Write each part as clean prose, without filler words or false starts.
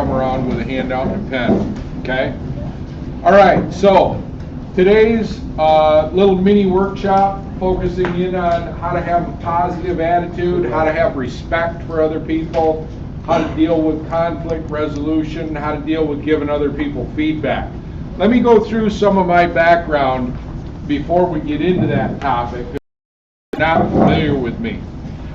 come around with a handout and a pen, okay? All right, so today's little mini workshop focusing in on how to have a positive attitude, how to have respect for other people, how to deal with conflict resolution, how to deal with giving other people feedback. Let me go through some of my background before we get into that topic. If you're not familiar with me,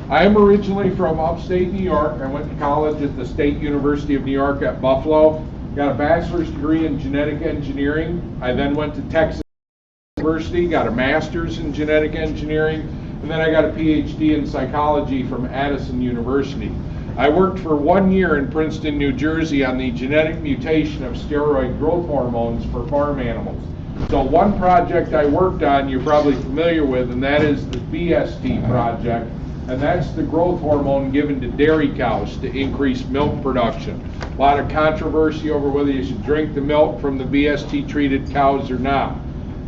I am originally from upstate New York. I went to college at the State University of New York at Buffalo, got a bachelor's degree in genetic engineering. I then went to Texas University, got a master's in genetic engineering, and then I got a PhD in psychology from Addison University. I worked for 1 year in Princeton, New Jersey on the genetic mutation of steroid growth hormones for farm animals. So one project I worked on you're probably familiar with, and that is the BST project, and that's the growth hormone given to dairy cows to increase milk production. A lot of controversy over whether you should drink the milk from the BST treated cows or not.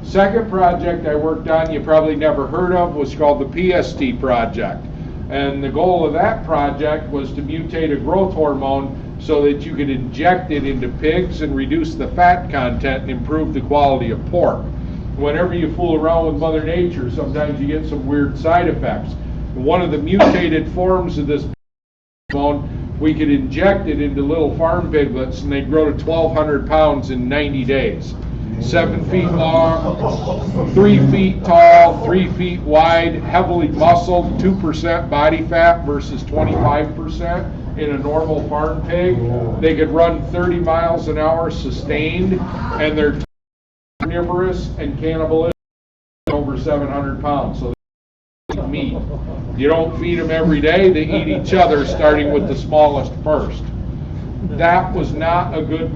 Second project I worked on you probably never heard of was called the PST project. And the goal of that project was to mutate a growth hormone so that you could inject it into pigs and reduce the fat content and improve the quality of pork. Whenever you fool around with Mother Nature, sometimes you get some weird side effects. One of the mutated forms of this hormone, we could inject it into little farm piglets and they grow to 1,200 pounds in 90 days. 7 feet long, 3 feet tall, 3 feet wide, heavily muscled, 2% body fat versus 25% in a normal farm pig. They could run 30 miles an hour sustained, and they're carnivorous and cannibalistic, over 700 pounds. So they eat meat. You don't feed them every day, they eat each other, starting with the smallest first. That was not a good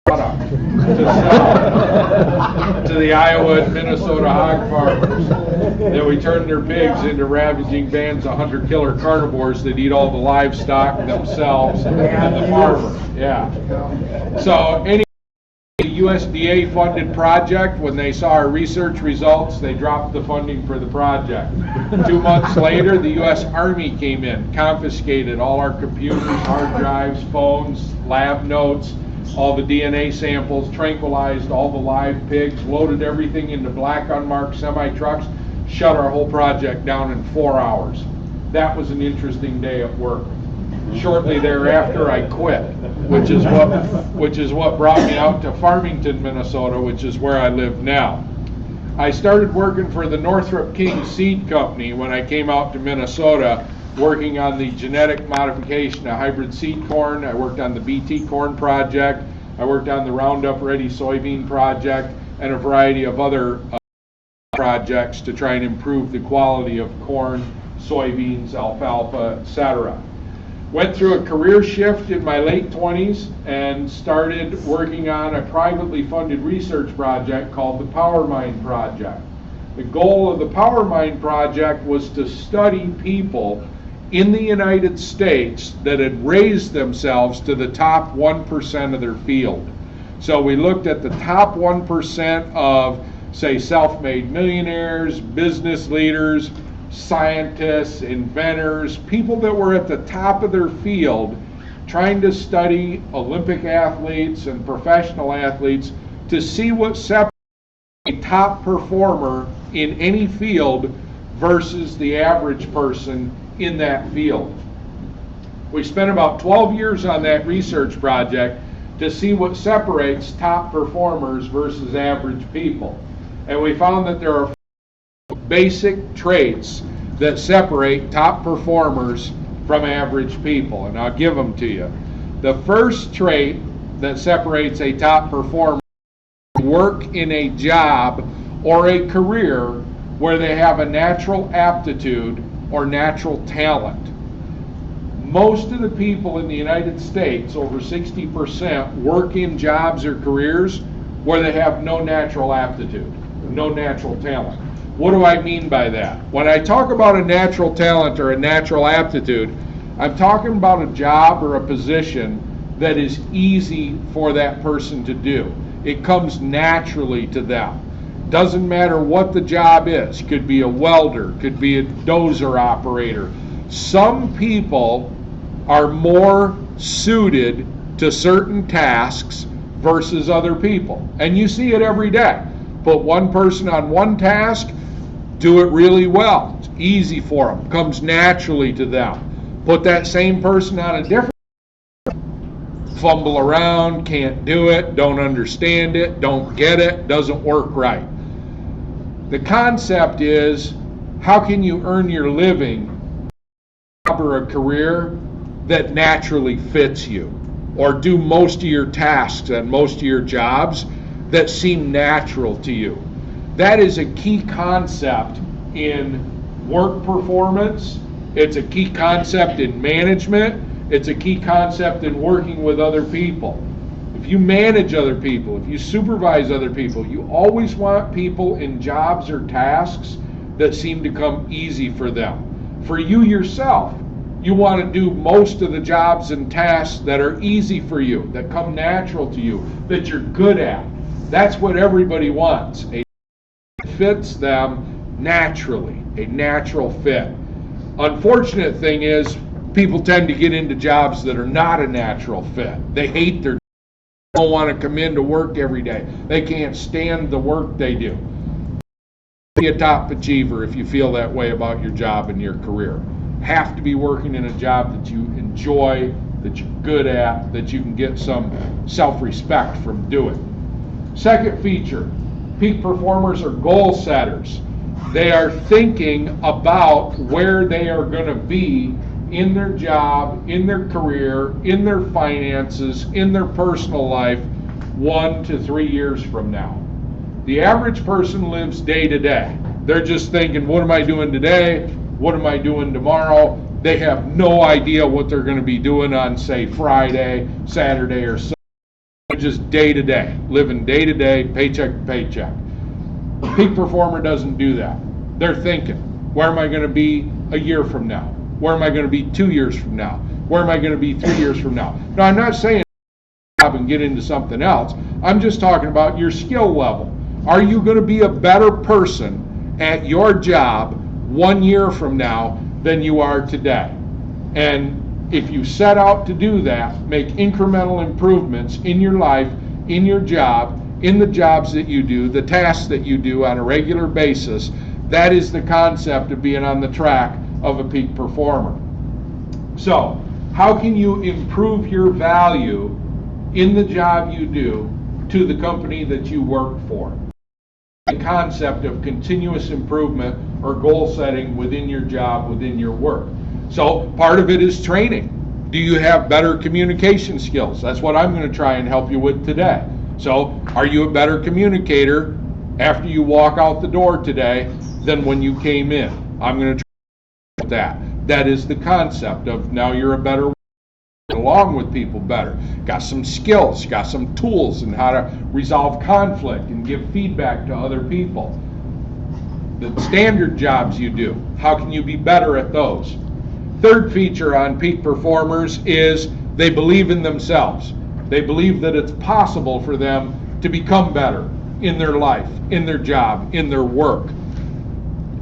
product to sell to the Iowa and Minnesota hog farmers. Then we turned their pigs into ravaging bands of hunter-killer carnivores that eat all the livestock themselves and the farmer. Yeah. So anyway, the USDA funded project, when they saw our research results, they dropped the funding for the project. 2 months later, the U.S. Army came in, confiscated all our computers, hard drives, phones, lab notes, all the DNA samples, tranquilized all the live pigs, loaded everything into black unmarked semi-trucks, shut our whole project down in 4 hours. That was an interesting day at work. Shortly thereafter, I quit, which is what brought me out to Farmington, Minnesota, which is where I live now. I started working for the Northrop King Seed Company when I came out to Minnesota, working on the genetic modification of hybrid seed corn. I worked on the BT corn project. I worked on the Roundup Ready soybean project and a variety of other projects to try and improve the quality of corn, soybeans, alfalfa, etc. Went through a career shift in my late 20s and started working on a privately funded research project called the PowerMind Project. The goal of the PowerMind Project was to study people in the United States that had raised themselves to the top 1% of their field. So we looked at the top 1% of, say, self-made millionaires, business leaders, scientists, inventors, people that were at the top of their field, trying to study Olympic athletes and professional athletes to see what separates a top performer in any field versus the average person in that field. We spent about 12 years on that research project to see what separates top performers versus average people. And we found that there are basic traits that separate top performers from average people, and I'll give them to you. The first trait that separates a top performer is work in a job or a career where they have a natural aptitude or natural talent. Most of the people in the United States, over 60%, work in jobs or careers where they have no natural aptitude, no natural talent. What do I mean by that? When I talk about a natural talent or a natural aptitude, I'm talking about a job or a position that is easy for that person to do. It comes naturally to them. Doesn't matter what the job is. Could be a welder, could be a dozer operator. Some people are more suited to certain tasks versus other people. And you see it every day. Put one person on one task, do it really well. It's easy for them, comes naturally to them. Put that same person on a different, fumble around, can't do it, don't understand it, don't get it, doesn't work right. The concept is, how can you earn your living or a career that naturally fits you, or do most of your tasks and most of your jobs that seem natural to you? That is a key concept in work performance. It's a key concept in management. It's a key concept in working with other people. If you manage other people, if you supervise other people, you always want people in jobs or tasks that seem to come easy for them. For you yourself, you want to do most of the jobs and tasks that are easy for you, that come natural to you, that you're good at. That's what everybody wants. A fits them naturally, a natural fit. Unfortunate thing is, people tend to get into jobs that are not a natural fit. They hate their job. They don't want to come into work every day. They can't stand the work they do. Be a top achiever if you feel that way about your job and your career. Have to be working in a job that you enjoy, that you're good at, that you can get some self-respect from doing. Second feature, peak performers are goal setters. They are thinking about where they are going to be in their job, in their career, in their finances, in their personal life 1 to 3 years from now. The average person lives day to day. They're just thinking, what am I doing today? What am I doing tomorrow? They have no idea what they're going to be doing on, say, Friday, Saturday, or Sunday. They're just day to day, living day to day, paycheck to paycheck. A peak performer doesn't do that. They're thinking, where am I going to be a year from now? Where am I going to be 2 years from now? Where am I going to be 3 years from now? Now, I'm not saying stop and get into something else. I'm just talking about your skill level. Are you going to be a better person at your job 1 year from now than you are today? And if you set out to do that, make incremental improvements in your life, in your job, in the jobs that you do, the tasks that you do on a regular basis, that is the concept of being on the track of a peak performer. So, how can you improve your value in the job you do to the company that you work for? The concept of continuous improvement or goal setting within your job, within your work. So, part of it is training. Do you have better communication skills? That's what I'm going to try and help you with today. So, are you a better communicator after you walk out the door today than when you came in? I'm going to try with that. That is the concept of now you're a better, along with people better. Got some skills, got some tools in how to resolve conflict and give feedback to other people. The standard jobs you do, how can you be better at those? Third feature on peak performers is they believe in themselves. They believe that it's possible for them to become better in their life, in their job, in their work.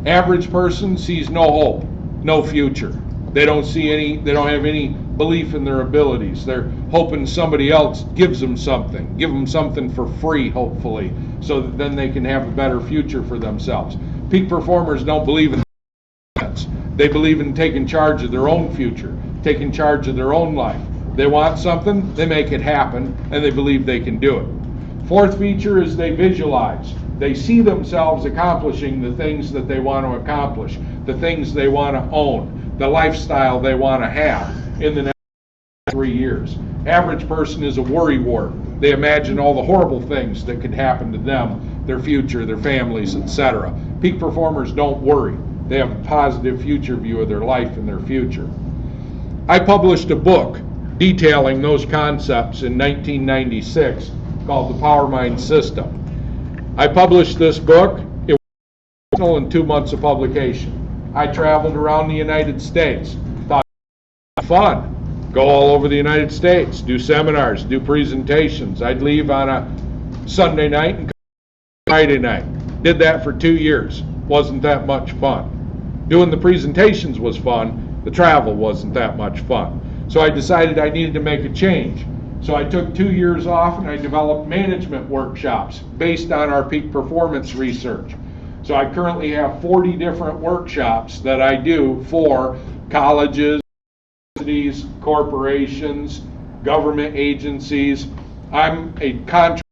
Average person sees no hope, no future. They don't have any belief in their abilities. They're hoping somebody else gives them something. Give them something for free, hopefully, so that then they can have a better future for themselves. Peak performers don't believe in that. They believe in taking charge of their own future, taking charge of their own life. They want something, they make it happen, and they believe they can do it. Fourth feature is they visualize. They see themselves accomplishing the things that they want to accomplish, the things they want to own, the lifestyle they want to have in the next 3 years. Average person is a worrywart. They imagine all the horrible things that could happen to them, their future, their families, etc. Peak performers don't worry. They have a positive future view of their life and their future. I published a book detailing those concepts in 1996 called The Power Mind System. I published this book. It was in 2 months of publication. I traveled around the United States. Thought it was fun. Go all over the United States, do seminars, do presentations. I'd leave on a Sunday night and come Friday night. Did that for 2 years. Wasn't that much fun. Doing the presentations was fun. The travel wasn't that much fun. So I decided I needed to make a change. So I took 2 years off and I developed management workshops based on our peak performance research. So I currently have 40 different workshops that I do for colleges, universities, corporations, government agencies. I'm a contractor,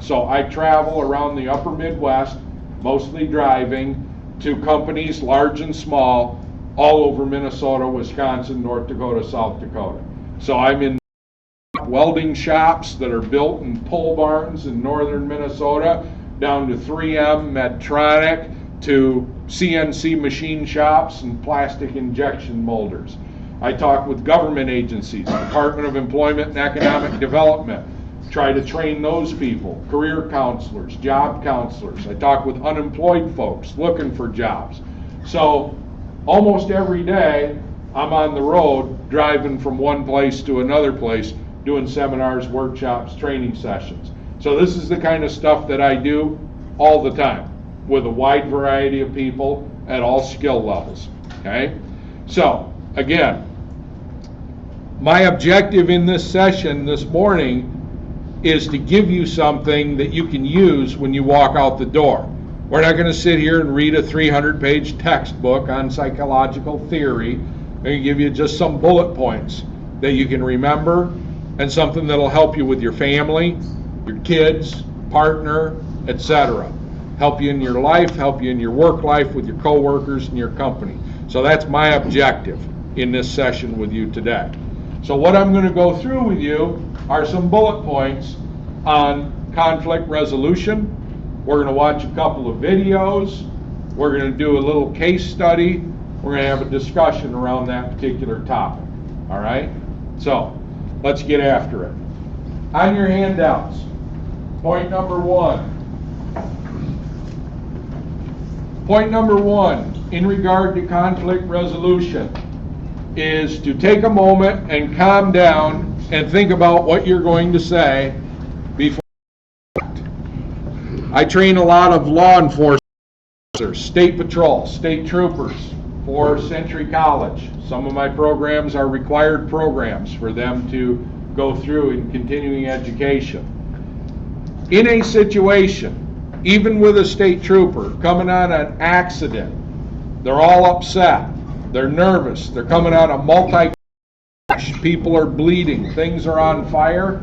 so I travel around the upper Midwest, mostly driving, to companies large and small, all over Minnesota, Wisconsin, North Dakota, South Dakota. So I'm in welding shops that are built in pole barns in northern Minnesota, down to 3M, Medtronic, to CNC machine shops and plastic injection molders. I talk with government agencies, Department of Employment and Economic Development, try to train those people, career counselors, job counselors. I talk with unemployed folks looking for jobs. So almost every day I'm on the road driving from one place to another place, doing seminars, workshops, training sessions. So this is the kind of stuff that I do all the time with a wide variety of people at all skill levels. Okay? So again, my objective in this session this morning is to give you something that you can use when you walk out the door. We're not going to sit here and read a 300-page textbook on psychological theory. I'm going to give you just some bullet points that you can remember and something that'll help you with your family, your kids, partner, etc. Help you in your life, help you in your work life with your coworkers and your company. So that's my objective in this session with you today. So what I'm going to go through with you are some bullet points on conflict resolution. We're going to watch a couple of videos. We're going to do a little case study. We're going to have a discussion around that particular topic. All right? So let's get after it. On your handouts, point number one. Point number one in regard to conflict resolution is to take a moment and calm down and think about what you're going to say before you act. I train a lot of law enforcement officers, state patrol, state troopers for Century College. Some of my programs are required programs for them to go through in continuing education. In a situation, even with a state trooper coming on an accident, they're all upset, they're nervous, they're coming on a multi-crash, people are bleeding, things are on fire.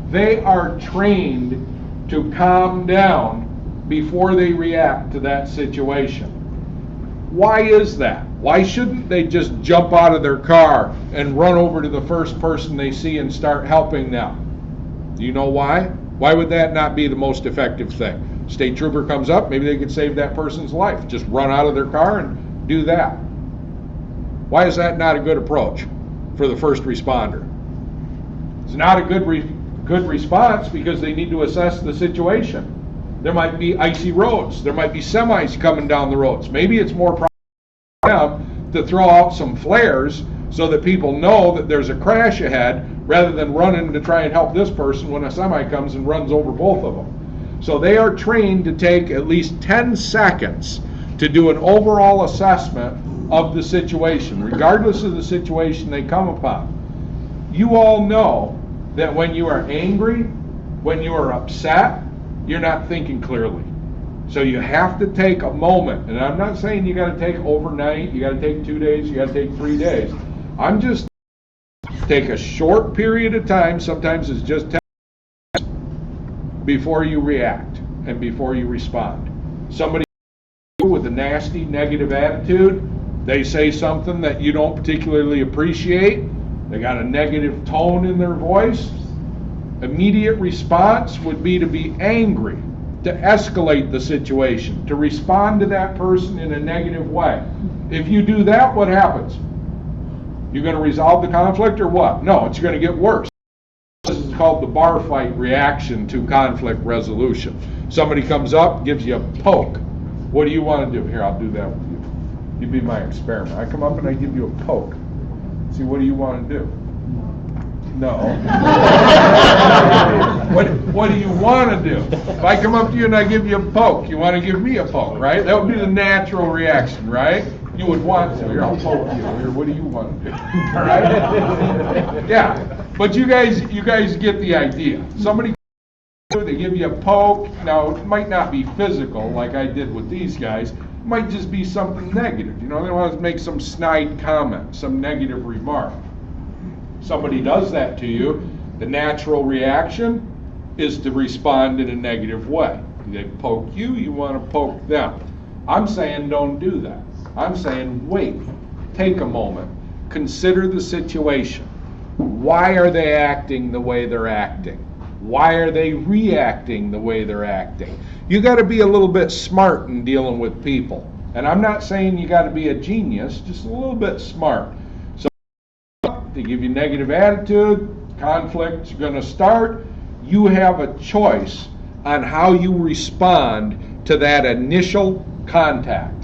They are trained to calm down before they react to that situation. Why is that? Why shouldn't they just jump out of their car and run over to the first person they see and start helping them? Do you know why? Why would that not be the most effective thing? State trooper comes up, maybe they could save that person's life. Just run out of their car and do that. Why is that not a good approach for the first responder? It's not a good response because they need to assess the situation. There might be icy roads. There might be semis coming down the roads. Maybe it's more problem for them to throw out some flares so that people know that there's a crash ahead rather than running to try and help this person when a semi comes and runs over both of them. So they are trained to take at least 10 seconds to do an overall assessment of the situation, regardless of the situation they come upon. You all know that when you are angry, when you are upset, you're not thinking clearly. So you have to take a moment, and I'm not saying you got to take overnight, you got to take 2 days, you got to take 3 days. I'm just take a short period of time, sometimes it's just 10 minutes, before you react and before you respond. Somebody with a nasty negative attitude, they say something that you don't particularly appreciate, they got a negative tone in their voice, immediate response would be to be angry, to escalate the situation, to respond to that person in a negative way. If you do that, what happens? You're going to resolve the conflict or what? No, it's going to get worse. This is called the bar fight reaction to conflict resolution. Somebody comes up, gives you a poke. What do you want to do? Here, I'll do that with you. You be my experiment. I come up and I give you a poke. See, what do you want to do? No. What do you want to do? If I come up to you and I give you a poke, you want to give me a poke, right? That would be the natural reaction, right? You would want to. Here, I'll poke you. Here, what do you want to do? All right? Yeah. But you guys get the idea. Somebody, they give you a poke. Now, it might not be physical like I did with these guys. It might just be something negative. You know, they want to make some snide comment, some negative remark. Somebody does that to you, the natural reaction is to respond in a negative way. They poke you, you want to poke them. I'm saying don't do that. I'm saying wait, take a moment, consider the situation. Why are they acting the way they're acting? Why are they reacting the way they're acting? You got to be a little bit smart in dealing with people. And I'm not saying you got to be a genius, just a little bit smart. So they give you negative attitude, conflict's going to start. You have a choice on how you respond to that initial contact.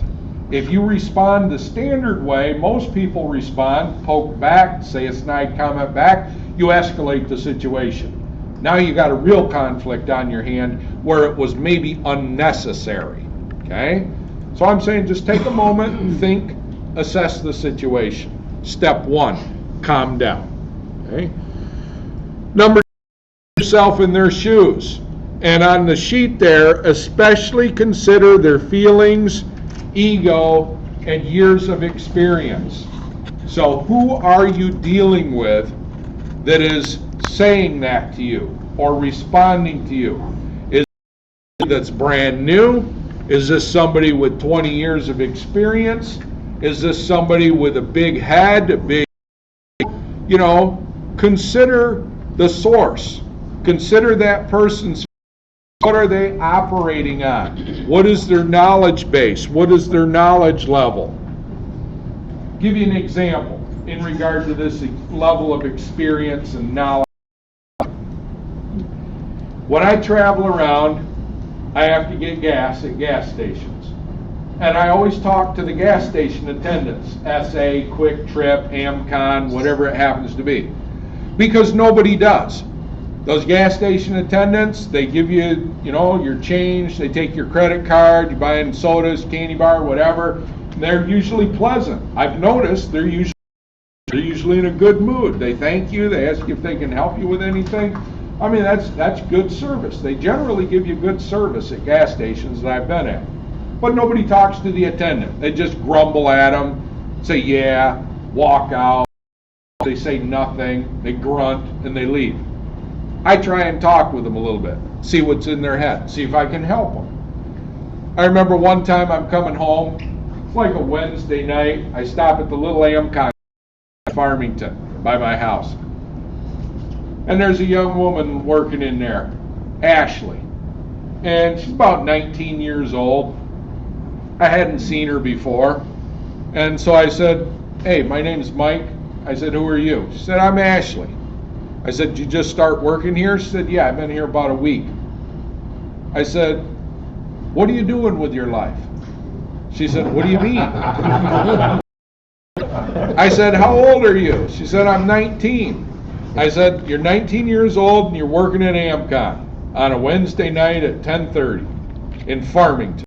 If you respond the standard way, most people respond, poke back, say a snide comment back, you escalate the situation. Now you got a real conflict on your hand where it was maybe unnecessary. Okay? So I'm saying just take a moment and think, assess the situation. Step one, calm down. Okay? Number two, yourself in their shoes. And on the sheet there, especially consider their feelings, ego, and years of experience. So who are you dealing with that is saying that to you or responding to you? Is it that's brand new? Is this somebody with 20 years of experience? Is this somebody with a big head, a big, consider the source. Consider that person's, what are they operating on? What is their knowledge base? What is their knowledge level? Give you an example in regard to this level of experience and knowledge. When I travel around, I have to get gas at gas stations. And I always talk to the gas station attendants, SA, Quick Trip, AmCon, whatever it happens to be. Because nobody does. Those gas station attendants, they give you, your change, they take your credit card, you're buying sodas, candy bar, whatever. They're usually pleasant. I've noticed they're usually in a good mood. They thank you, they ask you if they can help you with anything. I mean, that's good service. They generally give you good service at gas stations that I've been at. But nobody talks to the attendant. They just grumble at them, say yeah, walk out. They say nothing, they grunt, and they leave. I try and talk with them a little bit, see what's in their head, see if I can help them. I remember one time I'm coming home, it's like a Wednesday night, I stop at the little AmCon in Farmington by my house. And there's a young woman working in there, Ashley. And she's about 19 years old. I hadn't seen her before. And so I said, hey, my name's Mike. I said, who are you? She said, I'm Ashley. I said, did you just start working here? She said, yeah, I've been here about a week. I said, what are you doing with your life? She said, what do you mean? I said, how old are you? She said, I'm 19. I said, you're 19 years old and you're working at AmCon on a Wednesday night at 10:30 in Farmington.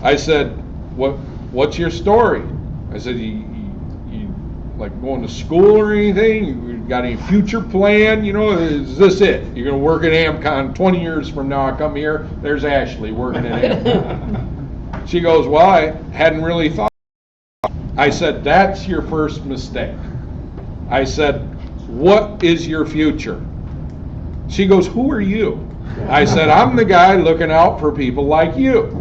I said, what's your story? I said, you like going to school or anything? You got any future plan? Is this it? You're going to work at AmCon 20 years from now. I come here, there's Ashley working at AmCon. She goes, well, I hadn't really thought. I said, that's your first mistake. I said, what is your future? She goes, who are you? I said, I'm the guy looking out for people like you.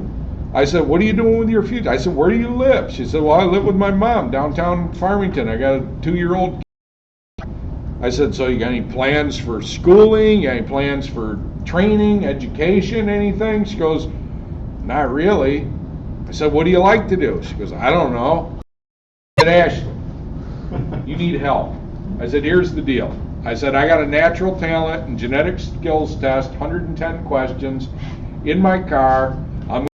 I said, what are you doing with your future? I said, where do you live? She said, well, I live with my mom downtown Farmington. I got a 2-year-old kid. I said, so you got any plans for schooling? You got any plans for training, education, anything? She goes, not really. I said, what do you like to do? She goes, I don't know. I said, Ashley, you need help. I said, here's the deal. I said, I got a natural talent and genetic skills test, 110 questions in my car. I'm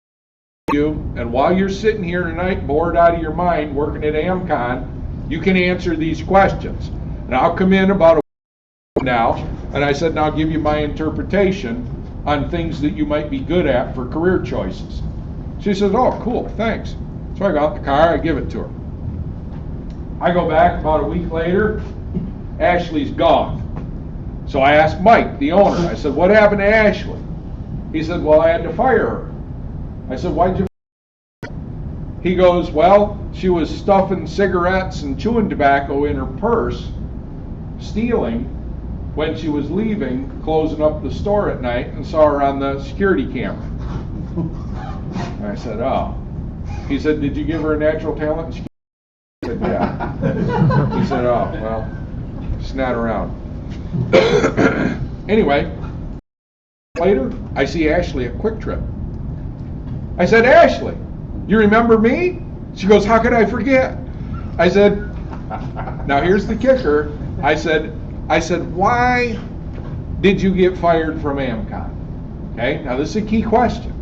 you, and while you're sitting here tonight bored out of your mind working at AmCon, you can answer these questions. And I'll come in about a week from now, and I said, and I'll give you my interpretation on things that you might be good at for career choices. She says, oh, cool, thanks. So I got out the car, I give it to her. I go back about a week later, Ashley's gone. So I asked Mike, the owner, I said, what happened to Ashley? He said, well, I had to fire her. I said, why'd you fire her? He goes, well, she was stuffing cigarettes and chewing tobacco in her purse, stealing, when she was leaving, closing up the store at night, and saw her on the security camera. And I said, oh. He said, did you give her a natural talent? I said, yeah. He said, oh, well, she's not around. Anyway, later, I see Ashley at Quick Trip. I said, Ashley, you remember me? She goes, how could I forget? I said, now here's the kicker. I said, why did you get fired from AMCON? Okay, now this is a key question.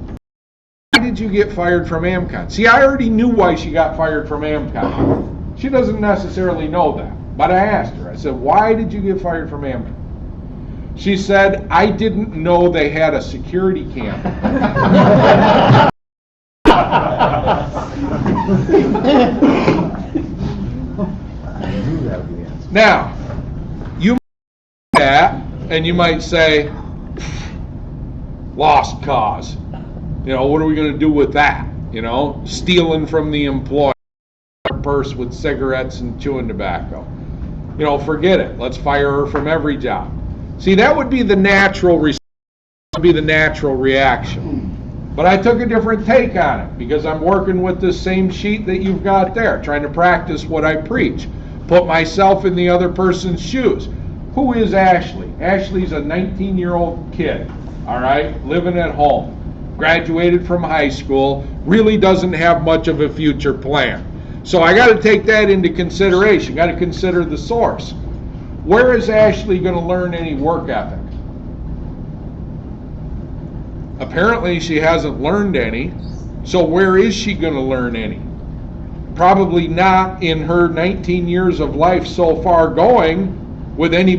Why did you get fired from AMCON? See, I already knew why she got fired from AMCON. She doesn't necessarily know that. But I asked her, I said, why did you get fired from AMCON? She said, I didn't know they had a security camera. Now, you might say that, and you might say, lost cause. You know, what are we going to do with that? You know, stealing from the employer, purse with cigarettes and chewing tobacco. You know, forget it. Let's fire her from every job. See, that would be the natural reaction. But I took a different take on it because I'm working with this same sheet that you've got there, trying to practice what I preach. Put myself in the other person's shoes. Who is Ashley? Ashley's a 19-year-old kid, all right, living at home. Graduated from high school, really doesn't have much of a future plan. So I got to take that into consideration. Got to consider the source. Where is Ashley going to learn any work ethic? Apparently she hasn't learned any. So where is she going to learn any? Probably not in her 19 years of life so far going with any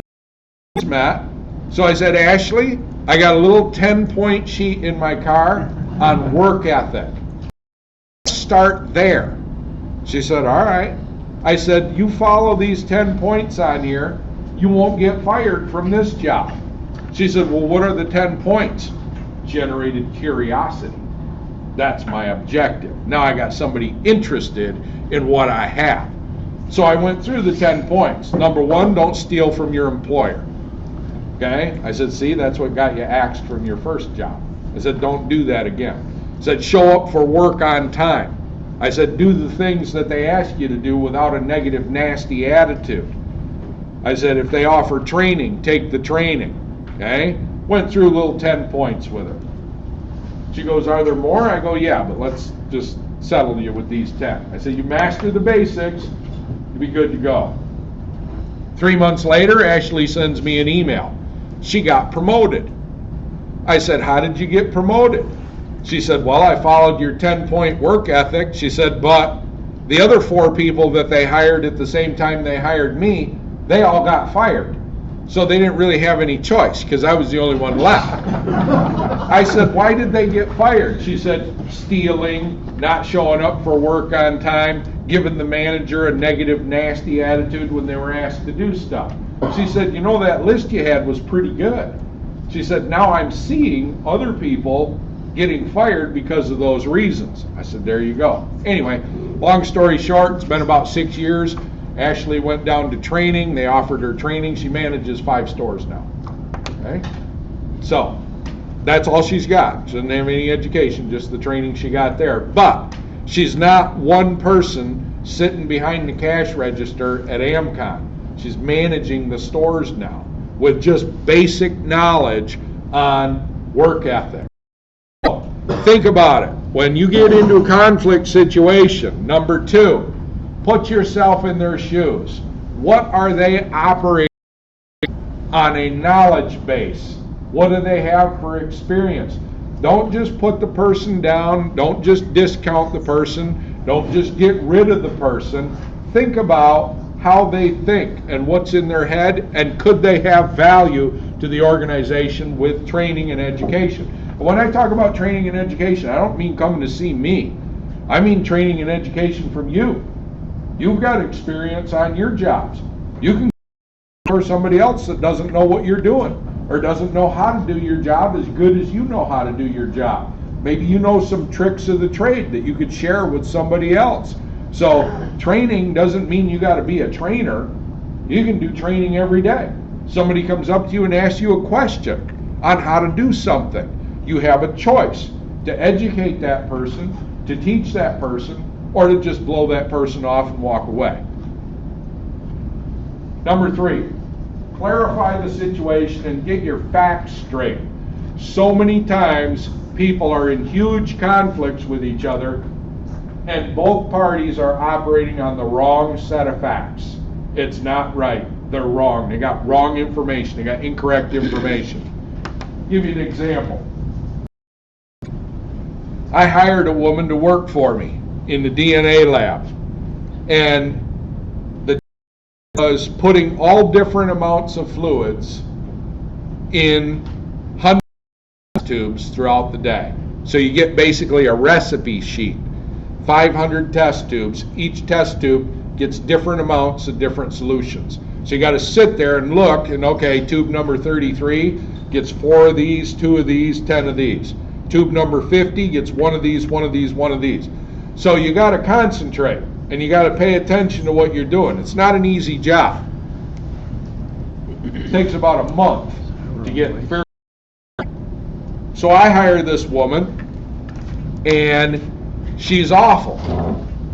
met. So I said, Ashley, I got a little 10-point sheet in my car on work ethic. Start there. She said, all right. I said, you follow these 10 points on here, you won't get fired from this job. She said, well, what are the 10 points? Generated curiosity. That's my objective. Now I got somebody interested in what I have. So I went through the 10 points. Number one, don't steal from your employer. Okay? I said, see, that's what got you axed from your first job. I said, don't do that again. I said, show up for work on time. I said, do the things that they ask you to do without a negative, nasty attitude. I said, if they offer training, take the training. Okay? Went through little 10 points with her. She goes, are there more? I go, yeah, but let's just settle you with these 10. I said, you master the basics, you'll be good to go. 3 months later, Ashley sends me an email. She got promoted. I said, how did you get promoted? She said, well, I followed your 10-point work ethic. She said, but the other 4 people that they hired at the same time they hired me, they all got fired. So they didn't really have any choice because I was the only one left. I said, why did they get fired? She said, stealing, not showing up for work on time, giving the manager a negative, nasty attitude when they were asked to do stuff. She said, you know, that list you had was pretty good. She said, now I'm seeing other people getting fired because of those reasons. I said, there you go. Anyway, long story short, it's been about 6 years. Ashley went down to training. They offered her training. She manages 5 stores now. Okay? So, that's all she's got. She doesn't have any education, just the training she got there. But she's not one person sitting behind the cash register at AMCON. She's managing the stores now with just basic knowledge on work ethic. So, think about it. When you get into a conflict situation, number 2, put yourself in their shoes. What are they operating on a knowledge base? What do they have for experience? Don't just put the person down. Don't just discount the person. Don't just get rid of the person. Think about how they think and what's in their head, and could they have value to the organization with training and education. When I talk about training and education, I don't mean coming to see me. I mean training and education from you. You've got experience on your jobs. You can go to for somebody else that doesn't know what you're doing or doesn't know how to do your job as good as you know how to do your job. Maybe you know some tricks of the trade that you could share with somebody else. So training doesn't mean you got to be a trainer. You can do training every day. Somebody comes up to you and asks you a question on how to do something. You have a choice to educate that person, to teach that person, or to just blow that person off and walk away. Number 3, clarify the situation and get your facts straight. So many times people are in huge conflicts with each other and both parties are operating on the wrong set of facts. It's not right. They're wrong. They got wrong information. They got incorrect information. Give you an example. I hired a woman to work for me in the DNA lab, and the was putting all different amounts of fluids in hundreds of tubes throughout the day. So you get basically a recipe sheet, 500 test tubes. Each test tube gets different amounts of different solutions. So you got to sit there and look, and okay, tube number 33 gets 4 of these, 2 of these, 10 of these. Tube number 50 gets 1 of these, 1 of these, 1 of these. So you got to concentrate, and you got to pay attention to what you're doing. It's not an easy job. It takes about a month to get fair. So I hired this woman, and she's awful.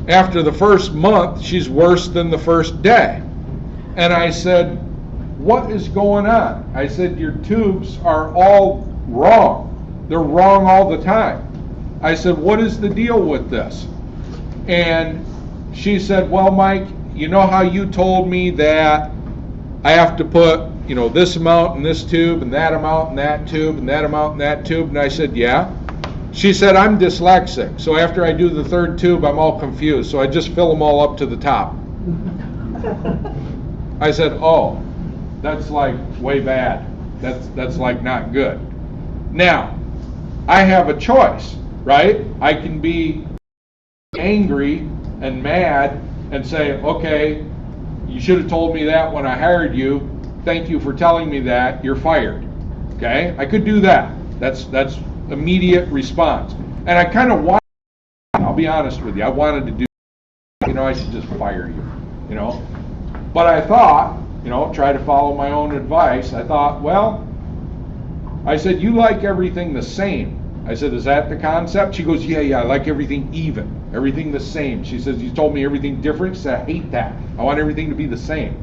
After the first month, she's worse than the first day. And I said, what is going on? I said, your tubes are all wrong. They're wrong all the time. I said, what is the deal with this? And she said, well, Mike, you know how you told me that I have to put, this amount in this tube and that amount in that tube and that amount in that tube? And I said, yeah. She said, I'm dyslexic, so after I do the third tube, I'm all confused, so I just fill them all up to the top. I said, oh, that's like way bad. That's like not good. Now, I have a choice, right? I can be angry and mad and say, okay, you should have told me that when I hired you. Thank you for telling me that. You're fired. Okay? I could do that. That's immediate response. And I kind of wanted, I'll be honest with you, I wanted to do, I should just fire you, But I thought, try to follow my own advice. I thought, well, I said, you like everything the same. I said, is that the concept? She goes, yeah, I like everything even, everything the same. She says, you told me everything different. She said, I hate that. I want everything to be the same.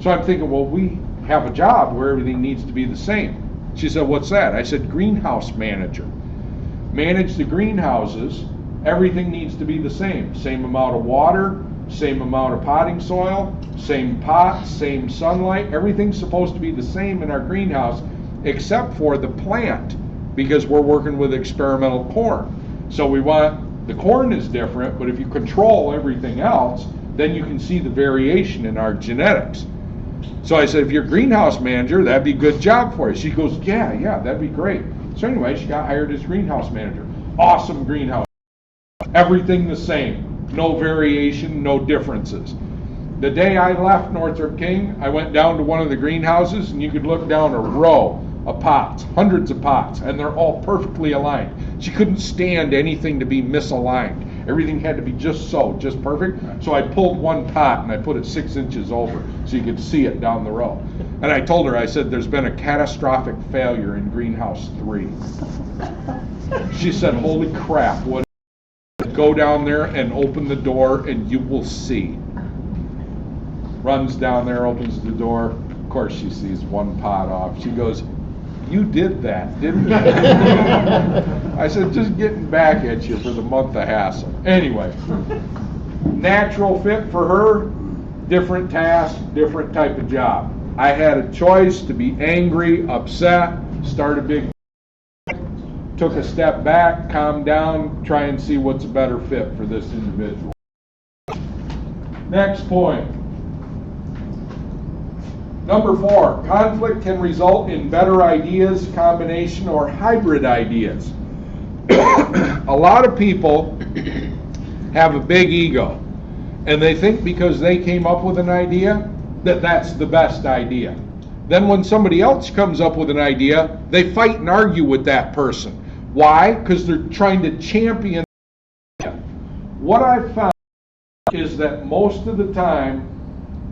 So I'm thinking, well, we have a job where everything needs to be the same. She said, what's that? I said, greenhouse manager. Manage the greenhouses. Everything needs to be the same. Same amount of water, same amount of potting soil, same pot, same sunlight. Everything's supposed to be the same in our greenhouse except for the plant, because we're working with experimental corn. So we want, the corn is different, but if you control everything else, then you can see the variation in our genetics. So I said, if you're greenhouse manager, that'd be a good job for you. She goes, yeah, that'd be great. So anyway, she got hired as greenhouse manager. Awesome greenhouse. Everything the same. No variation, no differences. The day I left Northrop King, I went down to one of the greenhouses, and you could look down a row of pots, hundreds of pots, and they're all perfectly aligned. She couldn't stand anything to be misaligned. Everything had to be just perfect. So I pulled one pot and I put it 6 inches over so you could see it down the row. And I told her, I said, there's been a catastrophic failure in greenhouse 3. She said, holy crap, what? Go down there and open the door and you will see. Runs down there, opens the door. Of course she sees one pot off. She goes, you did that, didn't you? I said, just getting back at you for the month of hassle. Anyway, natural fit for her, different task, different type of job. I had a choice to be angry, upset, start a big, took a step back, calm down, try and see what's a better fit for this individual. Next point. Number 4, conflict can result in better ideas, combination, or hybrid ideas. A lot of people have a big ego, and they think because they came up with an idea that that's the best idea. Then when somebody else comes up with an idea, they fight and argue with that person. Why? Because they're trying to champion the idea. What I've found is that most of the time,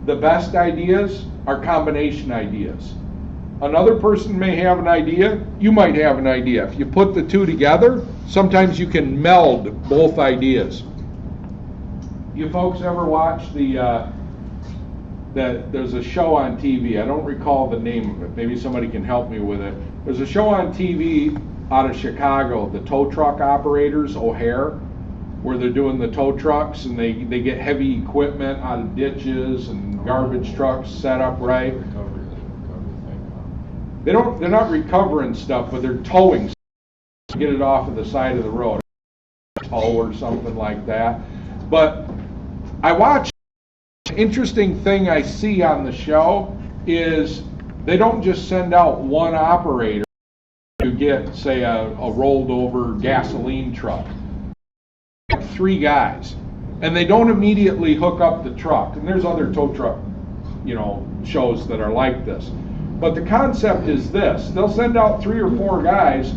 the best ideas are combination ideas. Another person may have an idea, you might have an idea. If you put the two together, sometimes you can meld both ideas. You folks ever watch there's a show on TV, I don't recall the name of it, maybe somebody can help me with it. There's a show on TV out of Chicago, the tow truck operators, O'Hare, where they're doing the tow trucks and they get heavy equipment out of ditches and garbage trucks set up right. They're not recovering stuff, but they're towing stuff to get it off of the side of the road. Tow or something like that. But I watch, the interesting thing I see on the show is they don't just send out one operator to get, say, a rolled over gasoline truck. 3 guys. And they don't immediately hook up the truck. And there's other tow truck, shows that are like this. But the concept is this. They'll send out 3 or 4 guys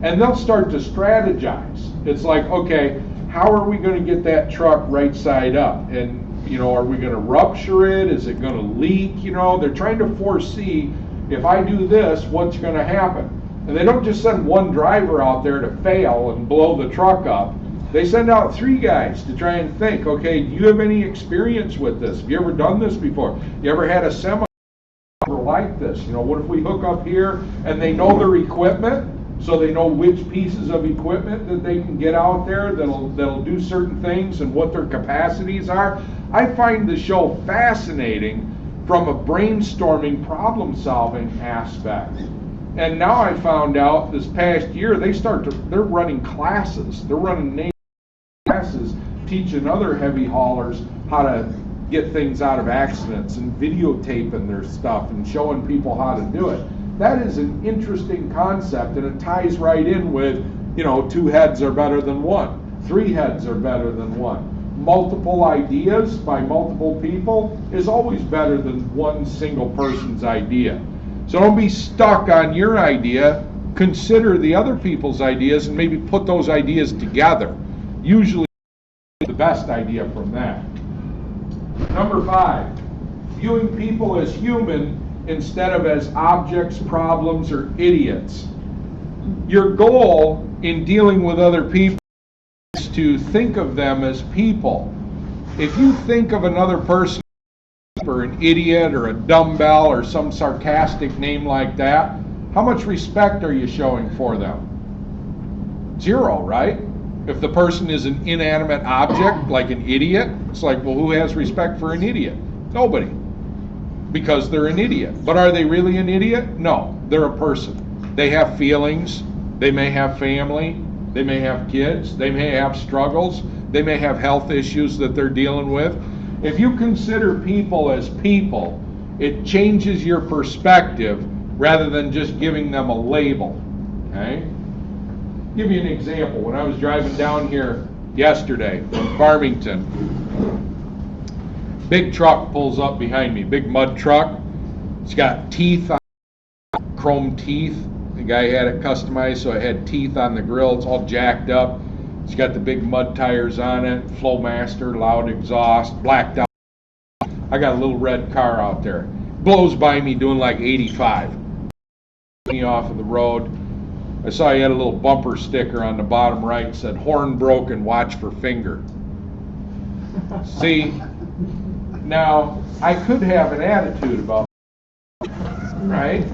and they'll start to strategize. It's like, okay, how are we going to get that truck right side up? And, are we going to rupture it? Is it going to leak? They're trying to foresee, if I do this, what's going to happen? And they don't just send one driver out there to fail and blow the truck up. They send out 3 guys to try and think, okay, do you have any experience with this? Have you ever done this before? You ever had a semi like this? What if we hook up here and they know their equipment, so they know which pieces of equipment that they can get out there that'll do certain things and what their capacities are. I find the show fascinating from a brainstorming, problem-solving aspect. And now I found out this past year they're running classes. They're running classes teaching other heavy haulers how to get things out of accidents and videotaping their stuff and showing people how to do it. That is an interesting concept, and it ties right in with, 2 heads are better than 1. 3 heads are better than 1. Multiple ideas by multiple people is always better than one single person's idea. So don't be stuck on your idea. Consider the other people's ideas and maybe put those ideas together. Usually the best idea from that. Number 5, viewing people as human instead of as objects, problems, or idiots. Your goal in dealing with other people is to think of them as people. If you think of another person or an idiot or a dumbbell or some sarcastic name like that, how much respect are you showing for them? 0, right? If the person is an inanimate object, like an idiot, it's like, well, who has respect for an idiot? Nobody. Because they're an idiot. But are they really an idiot? No, they're a person. They have feelings. They may have family. They may have kids. They may have struggles. They may have health issues that they're dealing with. If you consider people as people, it changes your perspective rather than just giving them a label. Okay? Give you an example. When I was driving down here yesterday from Farmington, big truck pulls up behind me, big mud truck. It's got teeth on it, chrome teeth. The guy had it customized so it had teeth on the grill. It's all jacked up. It's got the big mud tires on it, Flowmaster, loud exhaust, blacked out. I got a little red car out there. Blows by me doing like 85. Me off of the road. I saw he had a little bumper sticker on the bottom right that said, "Horn broken, watch for finger." See, now I could have an attitude about it, right?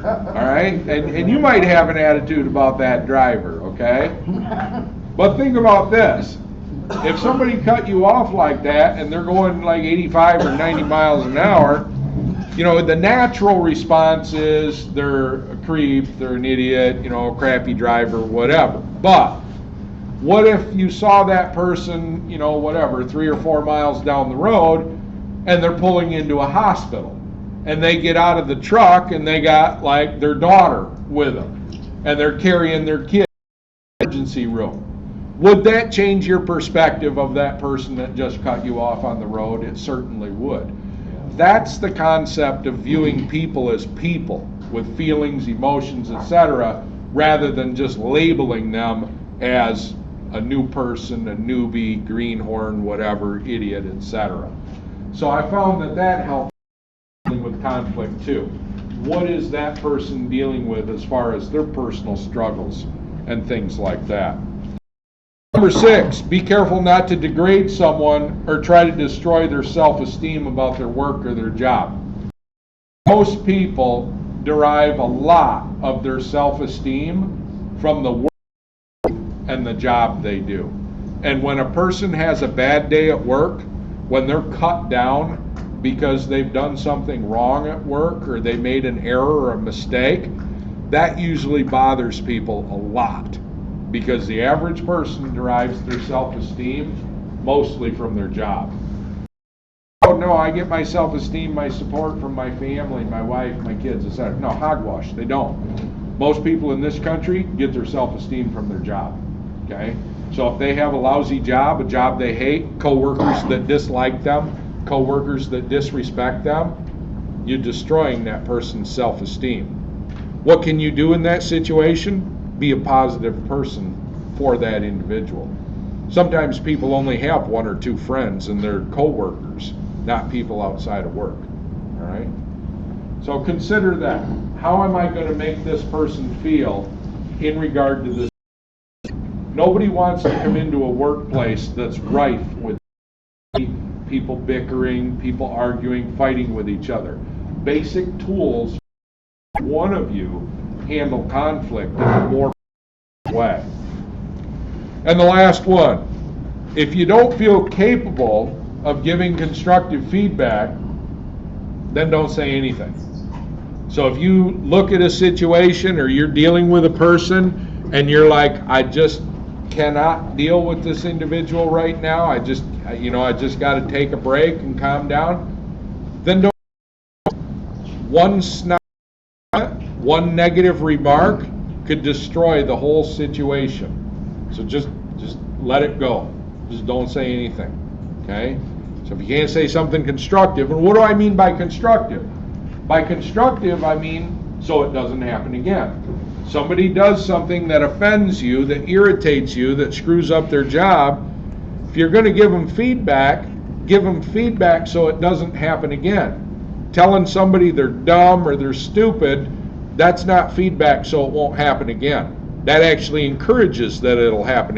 All right? And you might have an attitude about that driver, okay? But think about this. If somebody cut you off like that and they're going like 85 or 90 miles an hour, the natural response is they're a creep, they're an idiot, a crappy driver, whatever. But what if you saw that person, 3 or 4 miles down the road and they're pulling into a hospital and they get out of the truck and they got like their daughter with them and they're carrying their kid in the emergency room? Would that change your perspective of that person that just cut you off on the road? It certainly would. That's the concept of viewing people as people with feelings, emotions, etc., rather than just labeling them as a new person, a newbie, greenhorn, whatever, idiot, etc. So I found that helped with conflict too. What is that person dealing with as far as their personal struggles and things like that? Number 6, be careful not to degrade someone or try to destroy their self-esteem about their work or their job. Most people derive a lot of their self-esteem from the work and the job they do. And when a person has a bad day at work, when they're cut down because they've done something wrong at work or they made an error or a mistake, that usually bothers people a lot, because the average person derives their self-esteem mostly from their job. Oh no, I get my self-esteem, my support from my family, my wife, my kids, etc. No, hogwash, they don't. Most people in this country get their self-esteem from their job. Okay? So if they have a lousy job, a job they hate, coworkers that dislike them, coworkers that disrespect them, you're destroying that person's self-esteem. What can you do in that situation? Be a positive person for that individual. Sometimes people only have 1 or 2 friends and they're co-workers, not people outside of work. All right? So consider that. How am I going to make this person feel in regard to this? Nobody wants to come into a workplace that's rife with people bickering, people arguing, fighting with each other. Basic tools for one of you handle conflict in a more way. And the last one, if you don't feel capable of giving constructive feedback, then don't say anything. So if you look at a situation or you're dealing with a person and you're like, I just cannot deal with this individual right now, I just got to take a break and calm down, then don't. One negative remark could destroy the whole situation. So just let it go. Just don't say anything. Okay? So if you can't say something constructive, and what do I mean by constructive? By constructive, I mean so it doesn't happen again. Somebody does something that offends you, that irritates you, that screws up their job. If you're going to give them feedback so it doesn't happen again. Telling somebody they're dumb or they're stupid, that's not feedback so it won't happen again. That actually encourages that it'll happen.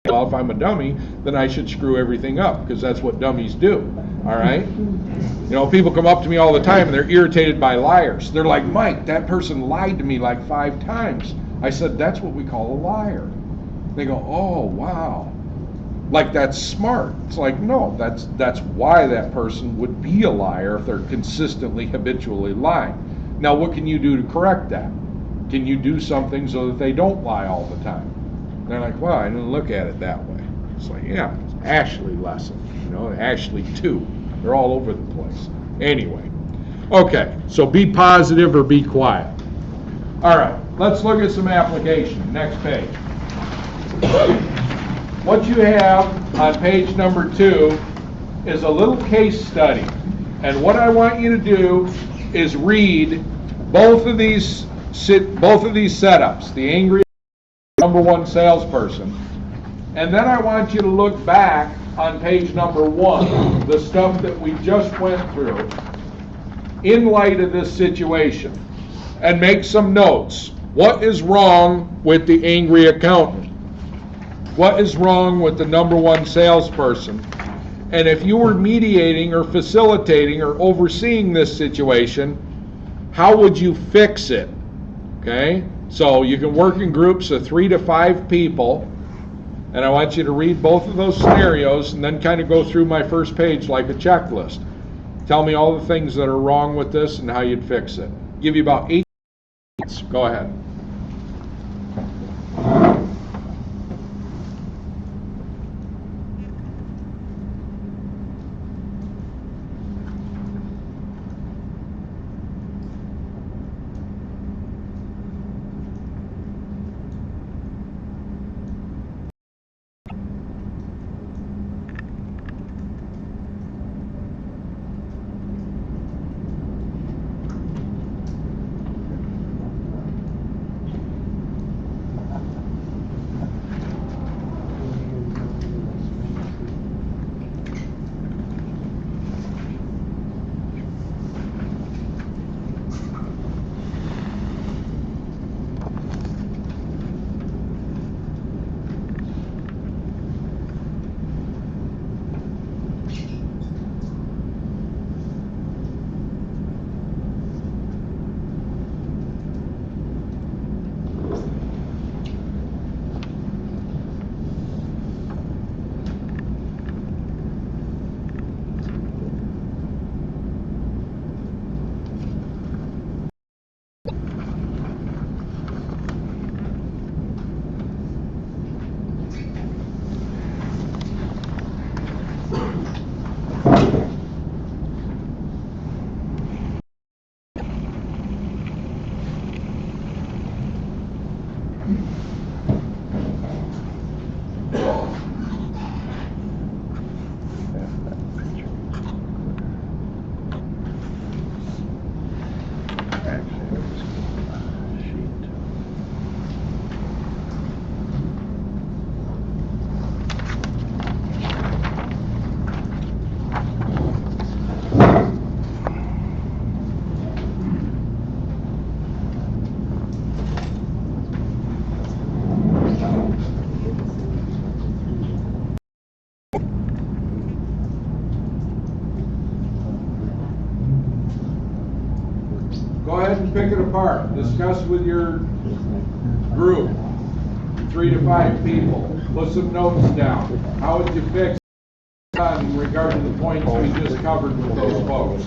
Well, if I'm a dummy, then I should screw everything up, because that's what dummies do. All right? People come up to me all the time and they're irritated by liars. They're like, Mike, that person lied to me like 5 times. I said, that's what we call a liar. They go, oh, wow. Like that's smart. It's like, no, that's why that person would be a liar if they're consistently, habitually lying. Now, what can you do to correct that? Can you do something so that they don't lie all the time? They're like, well, I didn't look at it that way. It's like, yeah, it's Ashley lesson, Ashley 2. They're all over the place. Anyway, okay, so be positive or be quiet. All right, let's look at some application. Next page. What you have on page number 2 is a little case study. And what I want you to do is read both of these setups, the angry number 1 salesperson, and then I want you to look back on page number 1, the stuff that we just went through, in light of this situation, and make some notes. What is wrong with the angry accountant? What is wrong with the number 1 salesperson? And if you were mediating or facilitating or overseeing this situation, how would you fix it? Okay? So you can work in groups of 3 to 5 people, and I want you to read both of those scenarios and then kind of go through my first page like a checklist. Tell me all the things that are wrong with this and how you'd fix it. Give you about 8 minutes. Go ahead. Go ahead and pick it apart. Discuss with your group, 3 to 5 people. Put some notes down. How would you fix it in regard to the points we just covered with those folks?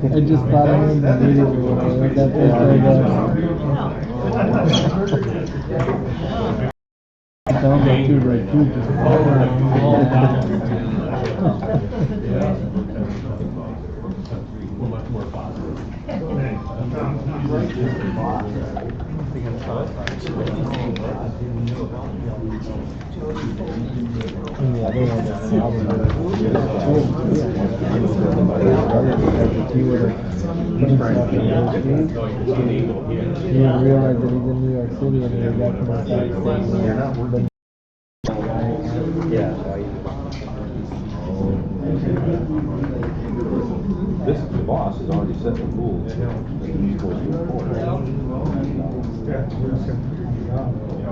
I just thought of him immediately when I heard that it sounds like two right two just much more positive. He didn't realize that he's in New York City and he got to my side. This, the boss has already set the rules. He's supposed to report.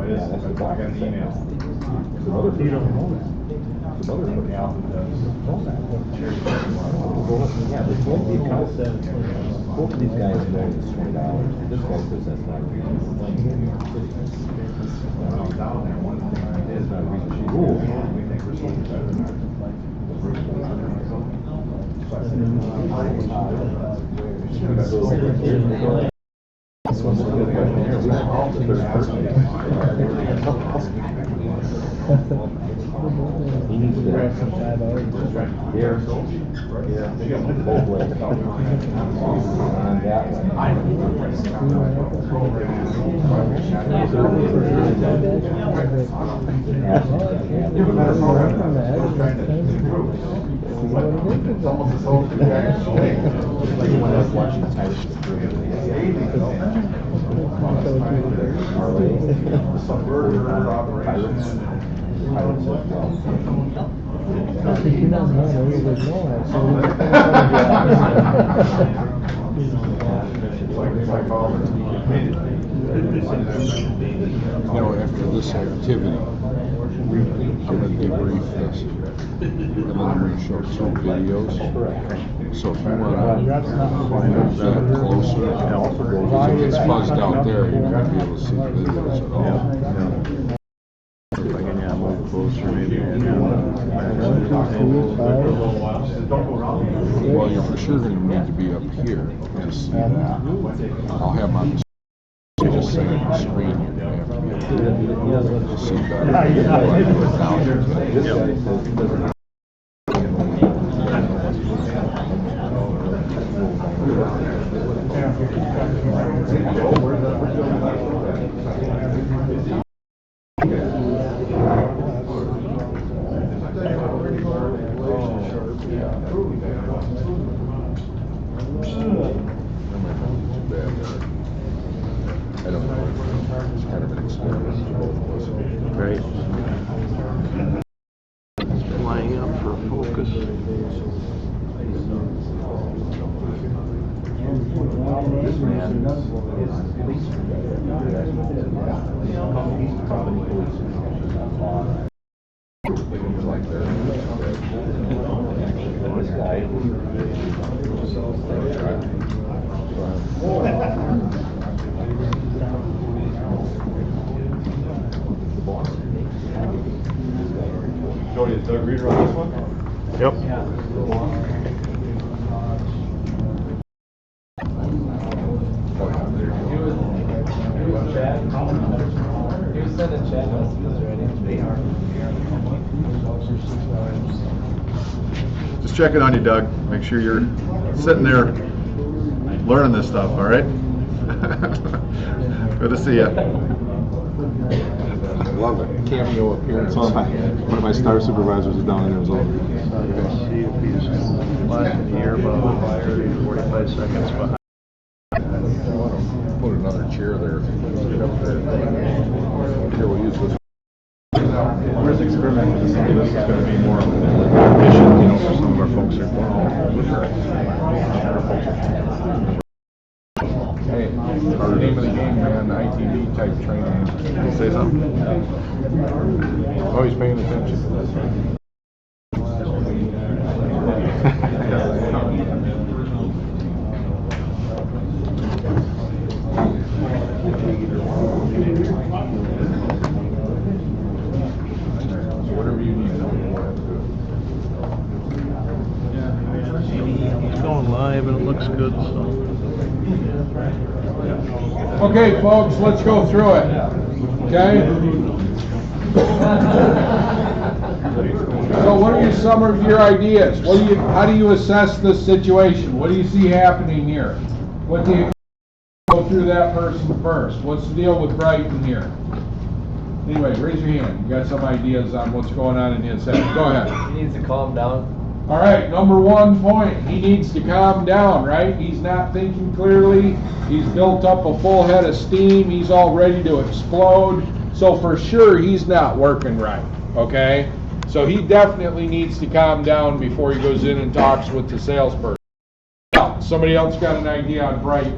Yeah, that's the boss. I got an email. Some other people don't know that. Some other people don't know that. Yeah, but both the accounts, both of these guys know it's $20. This guy says that's not a reason. It's not a reason she rules. We think we're supposed to better than that. He needs to rest of that out. Yeah. Both ways. On that It's almost as old as when I was watching the Irish You know, after this activity, I'm going to debrief this, and then I'm going to show 2 videos. So if you want to find that closer, because if it's fuzzed out there, you're not going to be able to see the videos at all. If I can move closer, maybe. Well, you're for sure going to need to be up here to see that. I'll have my just say on the screen here, you have to be up here to see better. I don't know. It's kind of an experiment. Right. Lining up for focus. This man is police. Like that. This guy. Jody, is Doug Reader on this one? Yep. He was sending chat messages already. Just checking on you, Doug. Make sure you're sitting there learning this stuff, all right? Good to see you. I love it. Cameo appearance. One of my star supervisors is down in Arizona. See if he's lasting here about 30 to 45 seconds behind. Put another chair there. Here, we'll use this. We're just experimenting to see if this is going to be more efficient, you know, for some of our folks here. Hey, our name of the game, man, ITV type training. Say something? Oh, he's paying attention. Whatever you need. He's going live and it looks good, so. Okay, folks, let's go through it. Okay? So what are some of your ideas? How do you assess this situation? What do you see happening here? What do you go through that person first? What's the deal with Brighton here? Anyway, raise your hand. You got some ideas on what's going on in his head. Go ahead. He needs to calm down. All right, number 1 point. He needs to calm down, right? He's not thinking clearly. He's built up a full head of steam. He's all ready to explode. So for sure, he's not working right, okay? So he definitely needs to calm down before he goes in and talks with the salesperson. Now, somebody else got an idea on Bright.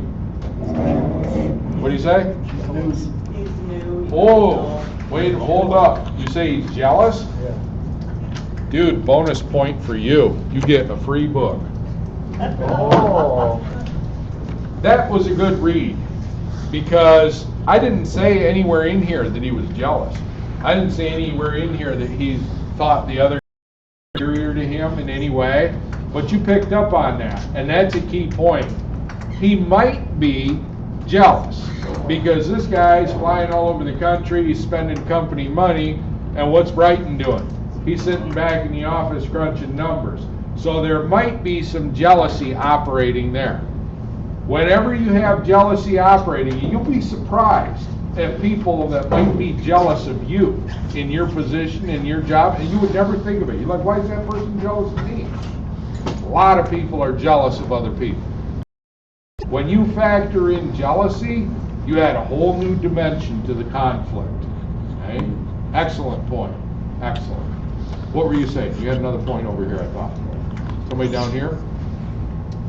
What do you say? He's new. Oh, wait, hold up. You say he's jealous? Yeah. Dude, bonus point for you. You get a free book. Oh. That was a good read, because I didn't say anywhere in here that he was jealous. I didn't say anywhere in here that he thought the other was superior to him in any way, but you picked up on that, and that's a key point. He might be jealous, because this guy's flying all over the country, he's spending company money, and what's Brighton doing? He's sitting back in the office crunching numbers. So there might be some jealousy operating there. Whenever you have jealousy operating, you'll be surprised at people that might be jealous of you in your position, in your job, and you would never think of it. You're like, why is that person jealous of me? A lot of people are jealous of other people. When you factor in jealousy, you add a whole new dimension to the conflict. Okay? Excellent point. Excellent. What were you saying? You had another point over here, I thought. Somebody down here?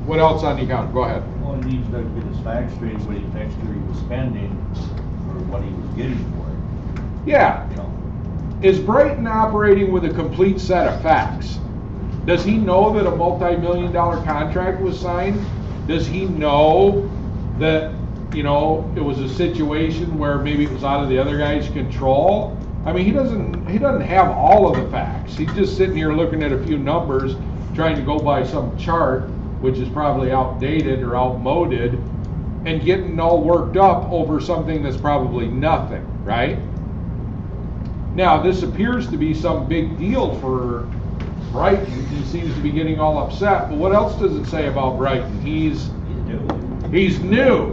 What else on the account? Go ahead. Well, he needs to get his facts straight, what he next year he was spending, or what he was getting for it. Yeah. You know, Is Brighton operating with a complete set of facts? Does he know that a multi-million-dollar contract was signed? Does he know that, you know, it was a situation where maybe it was out of the other guy's control? I mean, he doesn't have all of the facts. He's just sitting here looking at a few numbers, trying to go by some chart, which is probably outdated or outmoded, and getting all worked up over something that's probably nothing, right? Now, this appears to be some big deal for Brighton. He seems to be getting all upset, but what else does it say about Brighton? He's new,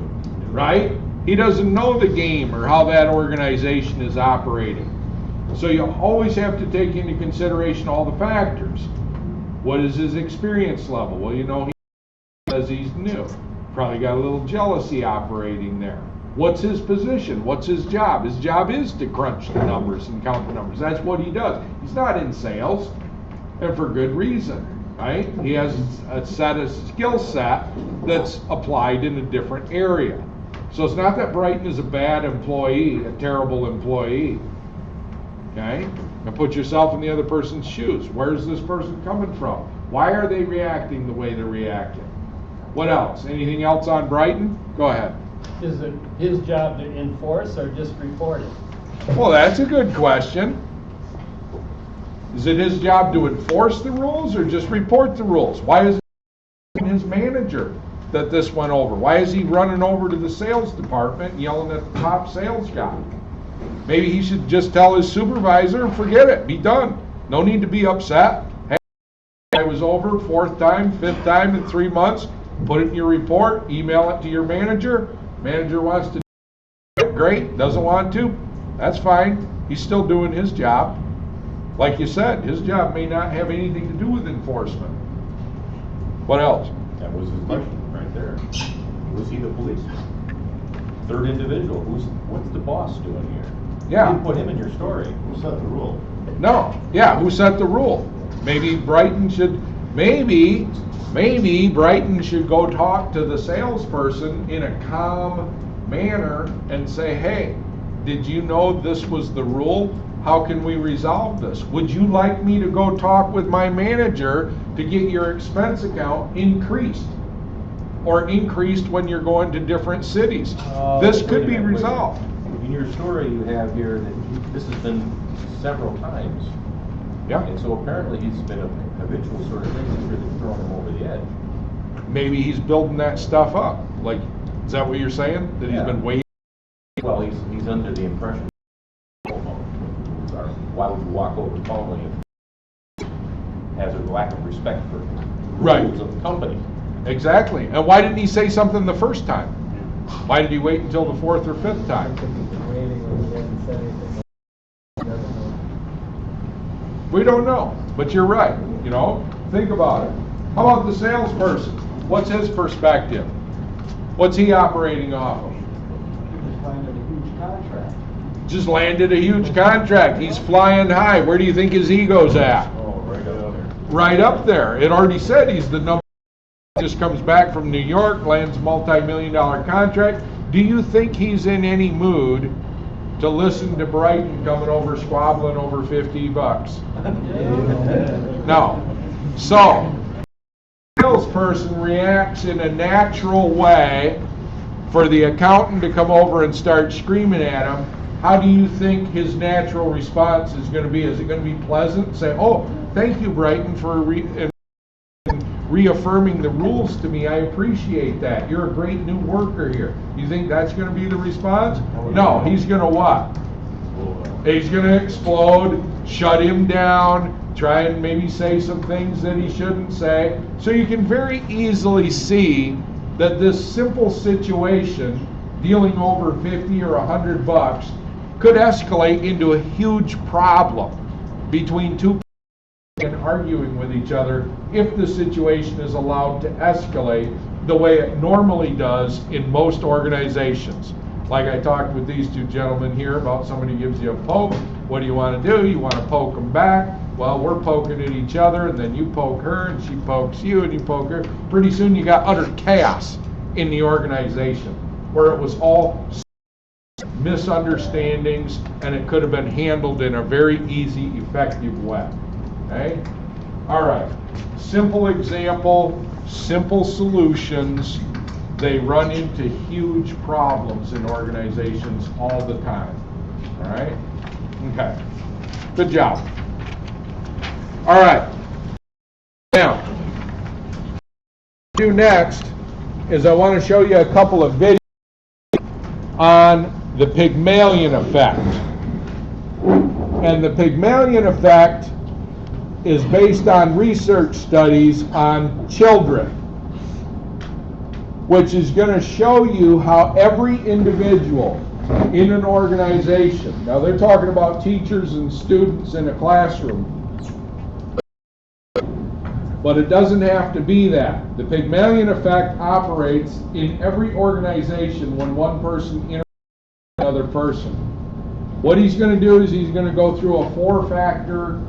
right? He doesn't know the game or how that organization is operating. So you always have to take into consideration all the factors. What is his experience level? Well, you know, he says he's new. Probably got a little jealousy operating there. What's his position? What's his job? His job is to crunch the numbers and count the numbers. That's what he does. He's not in sales, and for good reason, right? He has a skill set that's applied in a different area. So it's not that Brighton is a bad employee, a terrible employee. Okay? Now put yourself in the other person's shoes. Where's this person coming from? Why are they reacting the way they're reacting? What else? Anything else on Brighton? Go ahead. Is it his job to enforce or just report it? Well, that's a good question. Is it his job to enforce the rules or just report the rules? Why is it his manager that this went over? Why is he running over to the sales department and yelling at the top sales guy? Maybe he should just tell his supervisor and forget it. Be done. No need to be upset. Hey, I was over 4th time, 5th time in 3 months. Put it in your report. Email it to your manager. Manager wants to do it, great. Doesn't want to, that's fine. He's still doing his job. Like you said, his job may not have anything to do with enforcement. What else? That was his question right there. Was he the policeman? Third individual, what's the boss doing here? Yeah. You didn't put him in your story. Who set the rule? No. Yeah, who set the rule? Maybe Brighton should, maybe Brighton should go talk to the salesperson in a calm manner and say, hey, did you know this was the rule? How can we resolve this? Would you like me to go talk with my manager to get your expense account increased? Or increased when you're going to different cities? This could be resolved. In your story you have here that this has been several times. Yeah. And so apparently he's been a habitual sort of thing that's really thrown him over the edge. Maybe he's building that stuff up. Like, is that what you're saying? That he's been waiting? Well, he's under the impression. Why would you walk over calmly and has a lack of respect for the rules of the company? Exactly. And why didn't he say something the first time? Why did he wait until the 4th or 5th time? We don't know, but you're right. You know, think about it. How about the salesperson? What's his perspective? What's he operating off of? Just landed a huge contract. He's flying high. Where do you think his ego's at? Oh, right up there. Right up there. It already said he's the number. Just comes back from New York, lands multi-million-dollar contract. Do you think he's in any mood to listen to Brighton coming over squabbling over $50? No. So, the salesperson reacts in a natural way for the accountant to come over and start screaming at him. How do you think his natural response is going to be? Is it going to be pleasant? Say, oh, thank you, Brighton, for reaffirming the rules to me. I appreciate that. You're a great new worker here. You think that's going to be the response? No, he's going to what? He's going to explode. shut him down, try and maybe say some things that he shouldn't say. So you can very easily see that this simple situation, dealing over 50 or $100, could escalate into a huge problem between two people and arguing with each other if the situation is allowed to escalate the way it normally does in most organizations. Like I talked with these two gentlemen here about somebody gives you a poke. What do you want to do? You want to poke them back? Well, we're poking at each other, and then you poke her, and she pokes you, and you poke her. Pretty soon you got utter chaos in the organization, where it was all misunderstandings, and it could have been handled in a very easy, effective way. Okay? All right. Simple example, simple solutions. They run into huge problems in organizations all the time. All right? Okay. Good job. All right. Now, what I'll do next is I want to show you a couple of videos on the Pygmalion effect. And the Pygmalion effect is based on research studies on children, which is going to show you how every individual in an organization, now they're talking about teachers and students in a classroom, but it doesn't have to be that. The Pygmalion effect operates in every organization when one person interacts with another person. What he's going to do is he's going to go through a 4-factor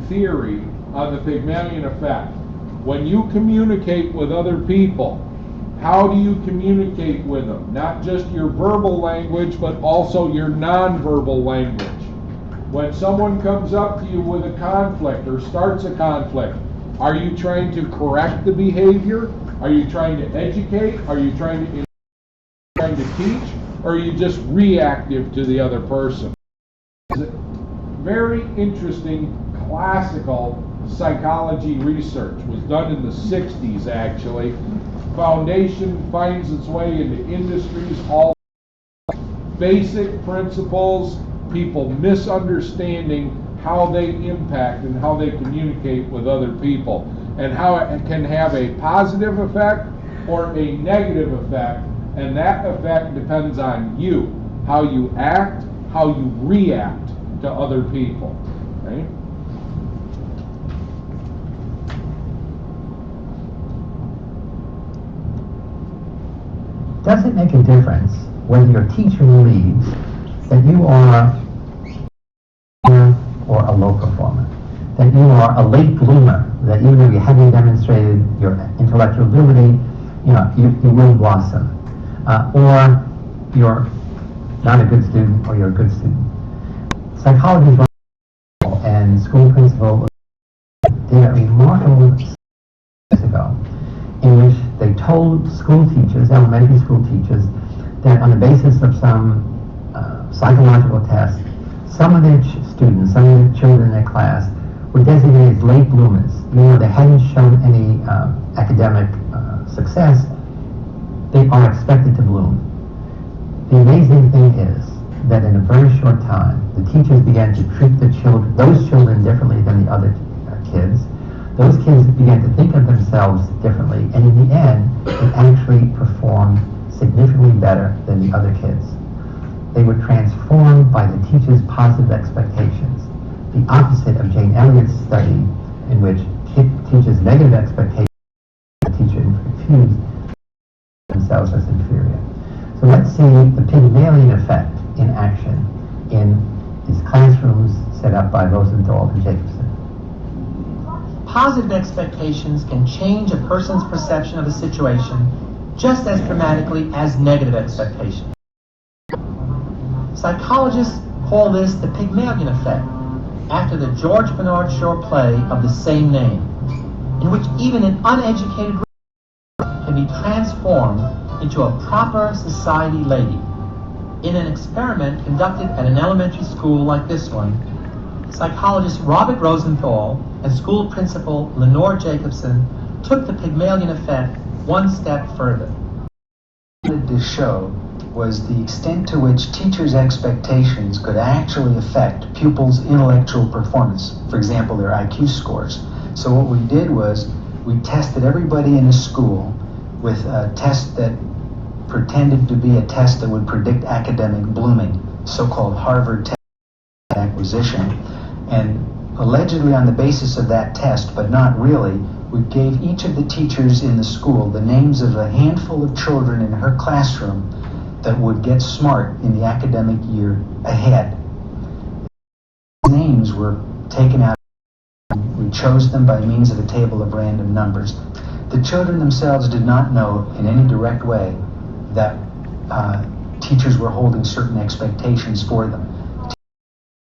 theory on the Pygmalion effect. When you communicate with other people, how do you communicate with them? Not just your verbal language, but also your nonverbal language. When someone comes up to you with a conflict or starts a conflict, are you trying to correct the behavior? Are you trying to educate? Are you trying to teach? Or are you just reactive to the other person? Very interesting classical psychology research was done in the 60s actually. Foundation finds its way into industries, all basic principles, people misunderstanding how they impact and how they communicate with other people, and how it can have a positive effect or a negative effect, and that effect depends on you, how you act, how you react to other people. Okay? Does it make a difference whether your teacher believes that you are or a low performer, that you are a late bloomer, that even though you haven't demonstrated your intellectual ability, you will blossom, or you're not a good student or you're a good student? Psychologists and school principals did a remarkable years ago in which they told school teachers, elementary school teachers, that on the basis of some psychological tests, some of their students, some of the children in their class were designated as late bloomers. They hadn't shown any academic success. They are expected to bloom. The amazing thing is that in a very short time, the teachers began to treat those children differently than the other kids. Those kids began to think of themselves differently, and in the end, they actually performed significantly better than the other kids. They were transformed by the teacher's positive expectations, the opposite of Jane Elliott's study, in which teachers' negative expectations, the teacher refused themselves as inferior. So let's see the Pygmalion effect in action in these classrooms set up by Rosenthal and Jacobson. Positive expectations can change a person's perception of a situation just as dramatically as negative expectations. Psychologists call this the Pygmalion effect, after the George Bernard Shaw play of the same name, in which even an uneducated can be transformed into a proper society lady. In an experiment conducted at an elementary school like this one, psychologist Robert Rosenthal and school principal Lenore Jacobson took the Pygmalion effect one step further. To show was the extent to which teachers' expectations could actually affect pupils' intellectual performance, for example, their IQ scores. So what we did was we tested everybody in a school with a test that pretended to be a test that would predict academic blooming, so-called Harvard test acquisition. And allegedly on the basis of that test, but not really, we gave each of the teachers in the school the names of a handful of children in her classroom that would get smart in the academic year ahead. Names were taken out. We chose them by means of a table of random numbers. The children themselves did not know in any direct way that teachers were holding certain expectations for them.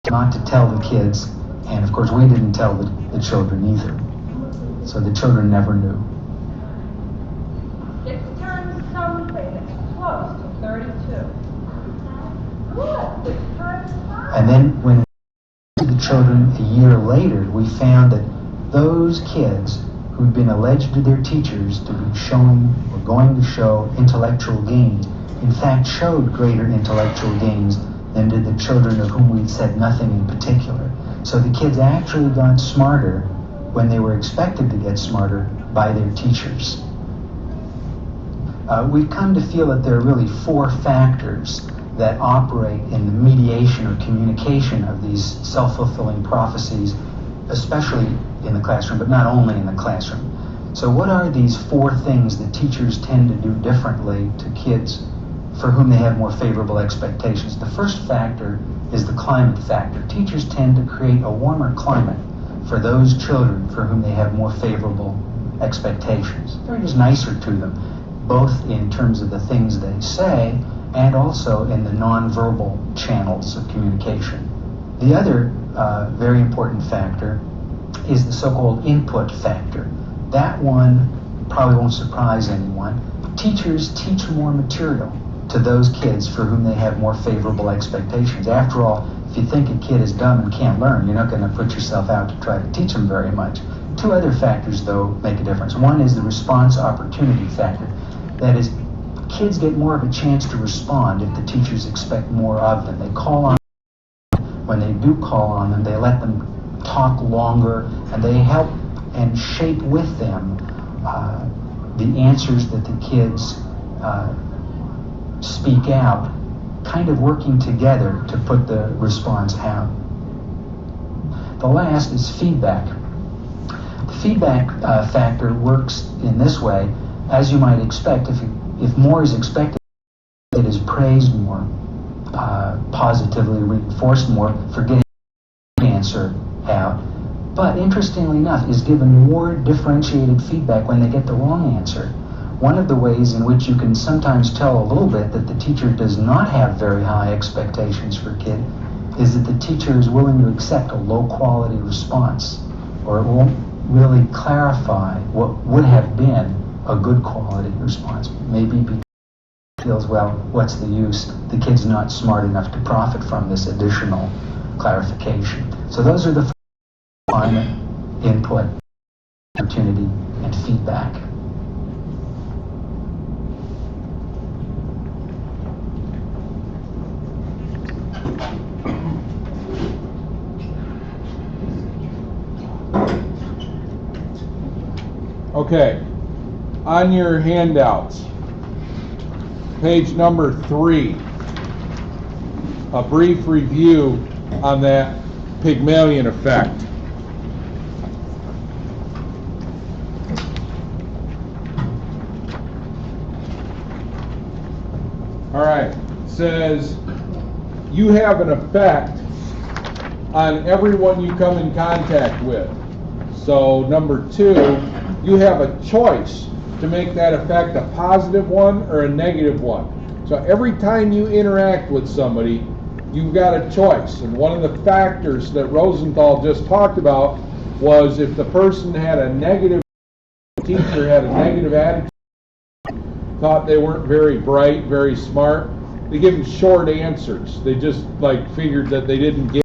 Not to tell the kids, and of course we didn't tell the children either. So the children never knew. 6 times something is close to 32. Good. 6 times 5. And then when the children a year later, we found that those kids who'd been alleged to their teachers to be showing or going to show intellectual gains, in fact showed greater intellectual gains than did the children of whom we'd said nothing in particular. So the kids actually got smarter when they were expected to get smarter by their teachers. We've come to feel that there are really 4 factors that operate in the mediation or communication of these self-fulfilling prophecies, especially in the classroom, but not only in the classroom. So what are these 4 things that teachers tend to do differently to kids for whom they have more favorable expectations? The first factor is the climate factor. Teachers tend to create a warmer climate for those children for whom they have more favorable expectations. They're just nicer to them, both in terms of the things they say and also in the nonverbal channels of communication. The other very important factor is the so-called input factor. That one probably won't surprise anyone. Teachers teach more material to those kids for whom they have more favorable expectations. After all, if you think a kid is dumb and can't learn, you're not going to put yourself out to try to teach them very much. 2 other factors, though, make a difference. One is the response opportunity factor. That is, kids get more of a chance to respond if the teachers expect more of them. They call on them. When they do call on them, they let them talk longer, and they help and shape with them the answers that the kids speak out, kind of working together to put the response out. The last is feedback. The feedback factor works in this way. As you might expect, if more is expected, it is praised more, positively reinforced more for getting the answer out. But interestingly enough, is given more differentiated feedback when they get the wrong answer. One of the ways in which you can sometimes tell a little bit that the teacher does not have very high expectations for a kid is that the teacher is willing to accept a low quality response, or it won't really clarify what would have been a good quality response. Maybe because it feels, well, what's the use? The kid's not smart enough to profit from this additional clarification. So those are the 4: climate, input, opportunity, and feedback. Okay, on your handouts, page number 3, a brief review on that Pygmalion effect. All right, it says you have an effect on everyone you come in contact with. So number 2, you have a choice to make that effect a positive one or a negative one. So every time you interact with somebody, you've got a choice. And one of the factors that Rosenthal just talked about was if the person had a negative, teacher had a negative attitude, thought they weren't very bright, very smart, they give them short answers. They just figured that they didn't get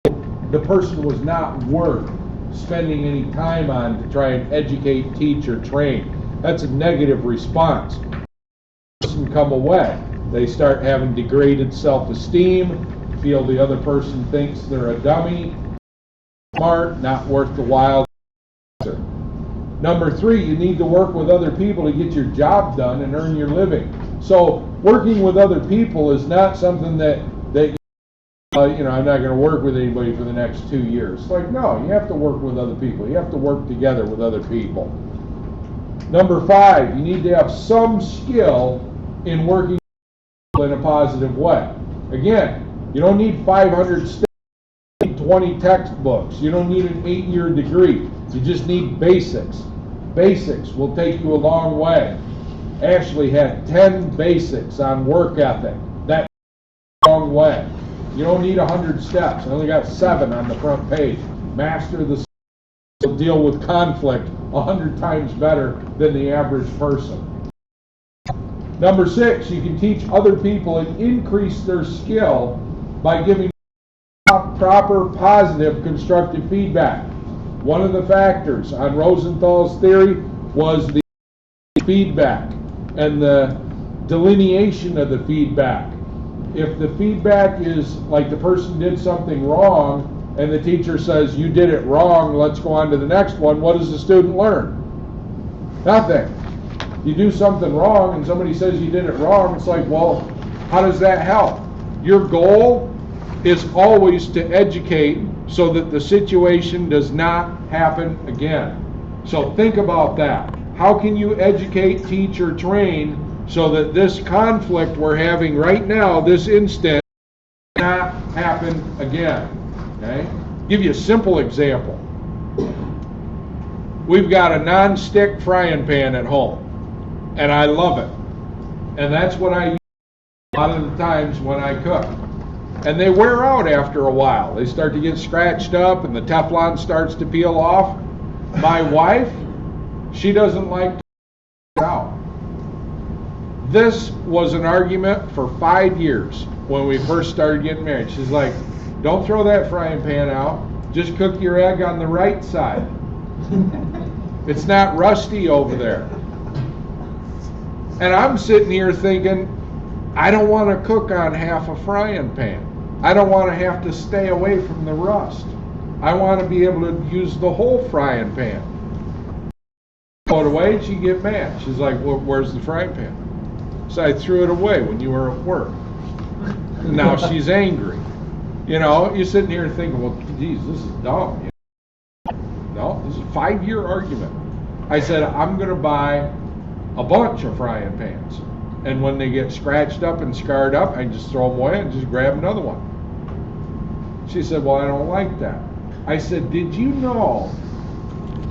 it. The person was not worth spending any time on to try and educate, teach, or train. That's a negative response. The person come away. They start having degraded self-esteem, feel the other person thinks they're a dummy, smart, not worth the while. Number 3, you need to work with other people to get your job done and earn your living. So working with other people is not something that I'm not going to work with anybody for the next 2 years. It's like, no, you have to work with other people. You have to work together with other people. Number 5, you need to have some skill in working in a positive way. Again, you don't need 500 steps, you need 20 textbooks. You don't need an 8-year degree. You just need basics. Basics will take you a long way. Ashley had 10 basics on work ethic. That's a long way. You don't need 100 steps. I only got 7 on the front page. Master the skills, deal with conflict 100 times better than the average person. Number 6, you can teach other people and increase their skill by giving proper, positive, constructive feedback. One of the factors on Rosenthal's theory was the feedback and the delineation of the feedback. If the feedback is like the person did something wrong and the teacher says, you did it wrong, let's go on to the next one, what does the student learn? Nothing. You do something wrong and somebody says you did it wrong, it's like, well, how does that help? Your goal is always to educate so that the situation does not happen again. So think about that. How can you educate, teach, or train so that this conflict we're having right now, this instant, does not happen again? Okay? Give you a simple example. We've got a non-stick frying pan at home, and I love it. And that's what I use a lot of the times when I cook. And they wear out after a while. They start to get scratched up and the Teflon starts to peel off. My wife, she doesn't like to it out. This was an argument for 5 years when we first started getting married. She's like, don't throw that frying pan out. Just cook your egg on the right side. It's not rusty over there. And I'm sitting here thinking, I don't want to cook on half a frying pan. I don't want to have to stay away from the rust. I want to be able to use the whole frying pan. Throw it away, she'd get mad. She's like, well, where's the frying pan? So I threw it away when you were at work. Now she's angry. You know, you're sitting here thinking, well, geez, this is dumb. No, this is a 5-year argument. I said, I'm going to buy a bunch of frying pans. And when they get scratched up and scarred up, I just throw them away and just grab another one. She said, well, I don't like that. I said, did you know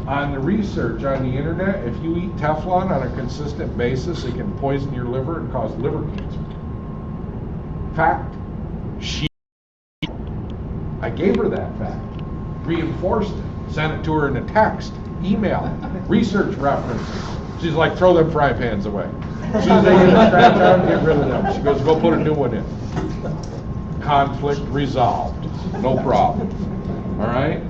on the research on the internet, if you eat Teflon on a consistent basis, it can poison your liver and cause liver cancer? Fact. I gave her that fact, reinforced it, sent it to her in a text, email, research references. She's like, throw them fry pans away. As soon as they get a scratch on, get rid of them. She goes, go put a new one in. Conflict resolved. No problem. All right?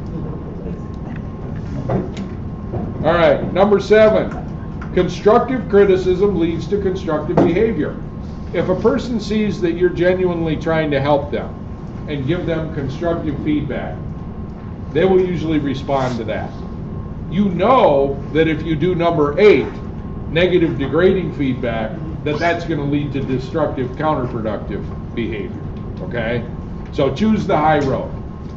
All right, number 7. Constructive criticism leads to constructive behavior. If a person sees that you're genuinely trying to help them and give them constructive feedback, they will usually respond to that. You know that if you do number 8, negative degrading feedback, that's going to lead to destructive, counterproductive behavior. Okay? So choose the high road.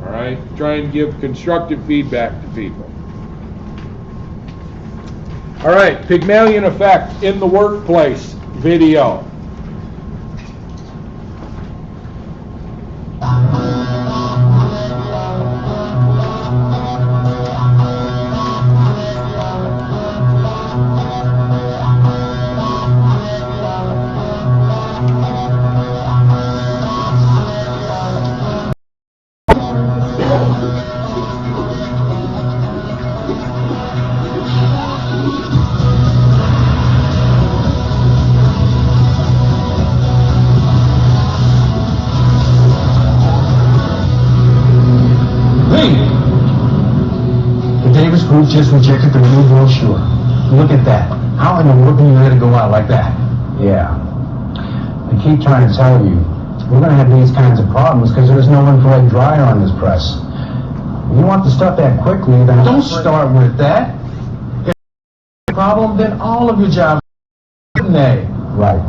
All right? Try and give constructive feedback to people. All right, Pygmalion effect in the workplace video. Group just rejected the new brochure. Look at that. How in the world are you going to go out like that? Yeah. We keep trying to tell you, we're going to have these kinds of problems because there's no infrared dryer on this press. If you want the stuff that quickly, then... Don't start with that. If it's a problem, then all of your jobs are they? Right.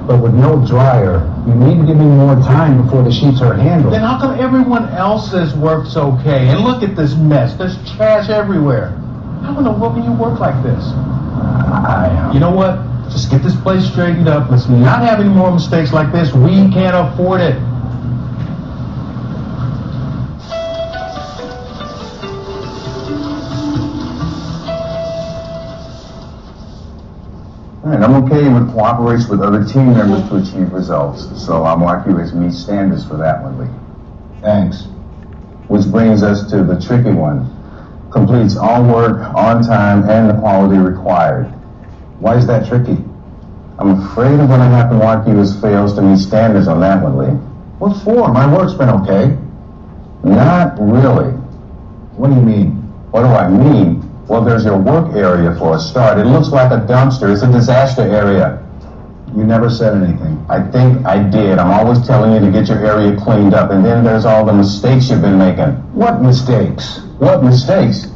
But with no dryer, you need to give me more time before the sheets are handled. Then how come everyone else's work's okay? And look at this mess. There's trash everywhere. How in the world can you work like this? You know what? Just get this place straightened up. Let's not have any more mistakes like this. We can't afford it. And I'm okay with cooperation with other team members to achieve results, so I'll mark you as meet standards for that one, Lee. Thanks. Which brings us to the tricky one. Completes all work on time and the quality required. Why is that tricky? I'm afraid I'm going to have to mark you as fails to meet standards on that one, Lee. What for? My work's been okay. Not really. What do you mean? What do I mean? Well, there's your work area for a start. It looks like a dumpster. It's a disaster area. You never said anything. I think I did. I'm always telling you to get your area cleaned up. And then there's all the mistakes you've been making. What mistakes? What mistakes?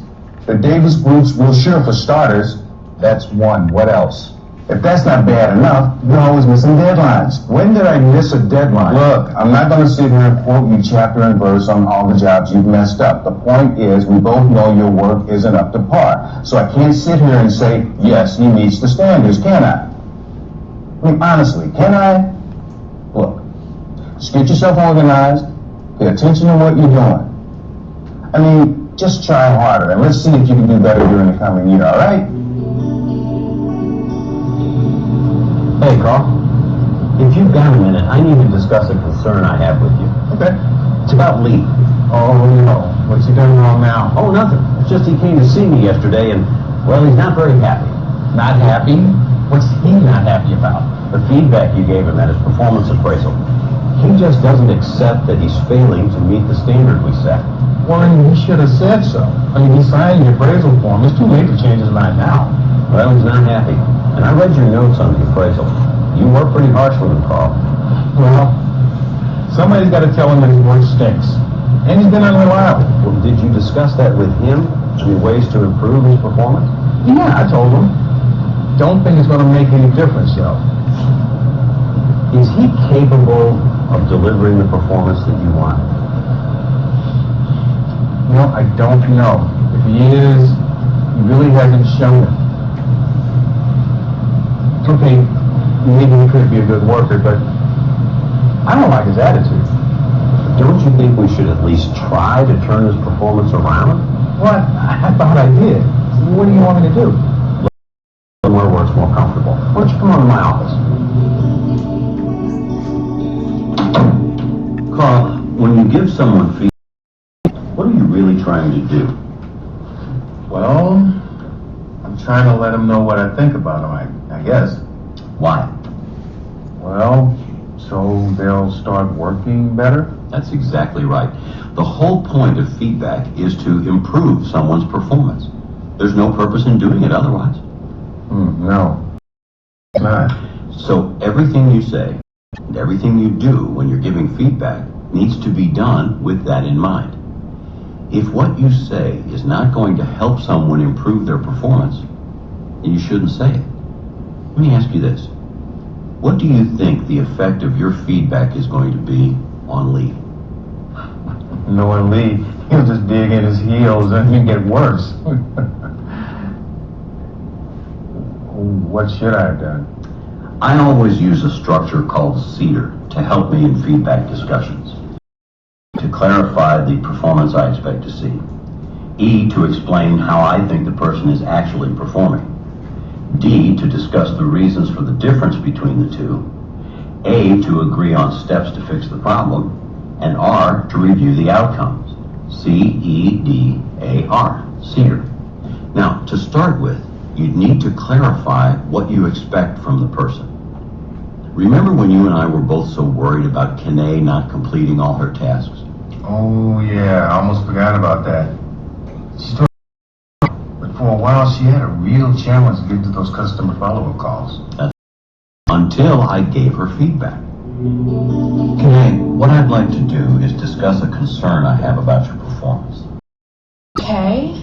The Davis Group's brochure for starters. That's one. What else? If that's not bad enough, you're always missing deadlines. When did I miss a deadline? Look, I'm not going to sit here and quote you chapter and verse on all the jobs you've messed up. The point is, we both know your work isn't up to par. So I can't sit here and say, yes, he meets the standards, can I? I mean, honestly, can I? Look, just get yourself organized, pay attention to what you're doing. I mean, just try harder, and let's see if you can do better during the coming year, all right? Hey, Carl. If you've got a minute, I need to discuss a concern I have with you. Okay. It's about Lee. Oh, no. What's he done wrong now? Oh, nothing. It's just he came to see me yesterday, and, well, he's not very happy. Not happy? What's he not happy about? The feedback you gave him at his performance appraisal. He just doesn't accept that he's failing to meet the standard we set. Well, he should have said so. I mean, he signed the appraisal form. It's too late to change his mind now. Well, he's not happy. And I read your notes on the appraisal. You were pretty harsh with him, Carl. Well, somebody's got to tell him that his work stinks. And he's been unreliable. Well, did you discuss that with him? Any ways to improve his performance? Yeah, I told him. Don't think it's going to make any difference, though. Is he capable of delivering the performance that you want? No, I don't know. If he is, he really hasn't shown it. Okay, maybe he could be a good worker, but I don't like his attitude. Don't you think we should at least try to turn his performance around? Well, I thought I did. What do you want me to do? Somewhere where it's more comfortable. Why don't you come on to my office? Carl, when you give someone feedback, what are you really trying to do? Well, I'm trying to let them know what I think about them, I guess. Why? Well, so they'll start working better? That's exactly right. The whole point of feedback is to improve someone's performance. There's no purpose in doing it otherwise. No. It's not. So everything you say and everything you do when you're giving feedback needs to be done with that in mind. If what you say is not going to help someone improve their performance, then you shouldn't say it. Let me ask you this. What do you think the effect of your feedback is going to be on Lee? Knowing Lee, he'll just dig in his heels and he'll get worse. What should I have done? I always use a structure called CEDAR to help me in feedback discussions. To clarify the performance I expect to see. E, to explain how I think the person is actually performing. D, to discuss the reasons for the difference between the two. A, to agree on steps to fix the problem. And R, to review the outcomes. CEDAR, CEDAR. Now, to start with, you need to clarify what you expect from the person. Remember when you and I were both so worried about Kanae not completing all her tasks? Oh, yeah, I almost forgot about that. She's doing, but for a while she had a real challenge getting to those customer follow-up calls. That's until I gave her feedback. Okay, what I'd like to do is discuss a concern I have about your performance. Okay.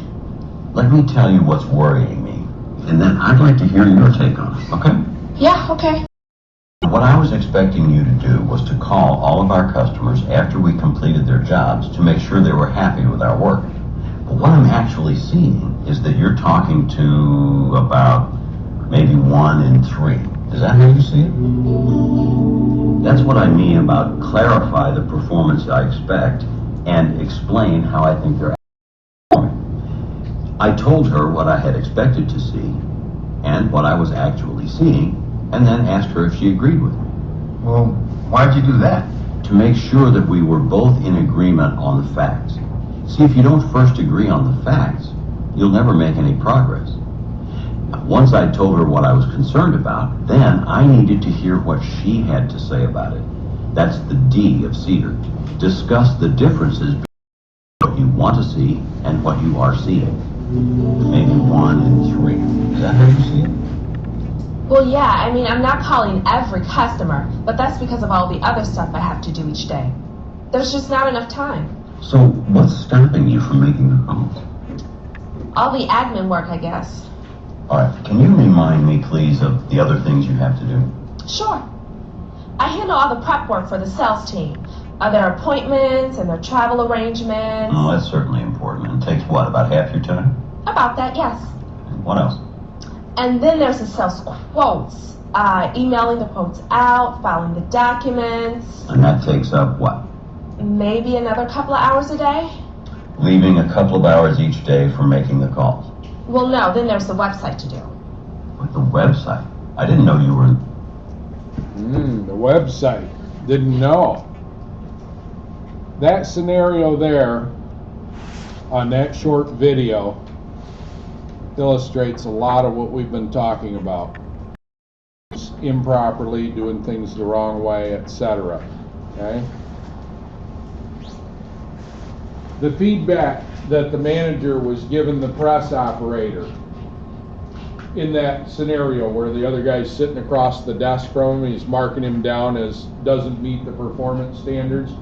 Let me tell you what's worrying me, and then I'd like to hear your take on it, okay? Yeah, okay. What I was expecting you to do was to call all of our customers after we completed their jobs to make sure they were happy with our work. But what I'm actually seeing is that you're talking to about maybe 1 in 3. Is that how you see it? That's what I mean about clarify the performance I expect and explain how I think they're performing. I told her what I had expected to see and what I was actually seeing, and then asked her if she agreed with me. Well, why'd you do that? To make sure that we were both in agreement on the facts. See, if you don't first agree on the facts, you'll never make any progress. Once I told her what I was concerned about, then I needed to hear what she had to say about it. That's the D of Cedar. Discuss the differences between what you want to see and what you are seeing. Maybe 1 in 3. Is that how you see it? Well, yeah, I mean, I'm not calling every customer, but that's because of all the other stuff I have to do each day. There's just not enough time. So what's stopping you from making the calls? All the admin work, I guess. All right, can you remind me, please, of the other things you have to do? Sure. I handle all the prep work for the sales team. Their appointments and their travel arrangements. Oh, that's certainly important. And takes what, about half your time? About that, yes. And what else? And then there's the sales quotes. Emailing the quotes out, filing the documents. And that takes up what? Maybe another couple of hours a day. Leaving a couple of hours each day for making the calls. Well, no, then there's the website to do. With the website? I didn't know you were... The website. Didn't know. That scenario there on that short video illustrates a lot of what we've been talking about. Improperly, doing things the wrong way, etc. Okay? The feedback that the manager was giving the press operator in that scenario where the other guy's sitting across the desk from him, he's marking him down as doesn't meet the performance standards.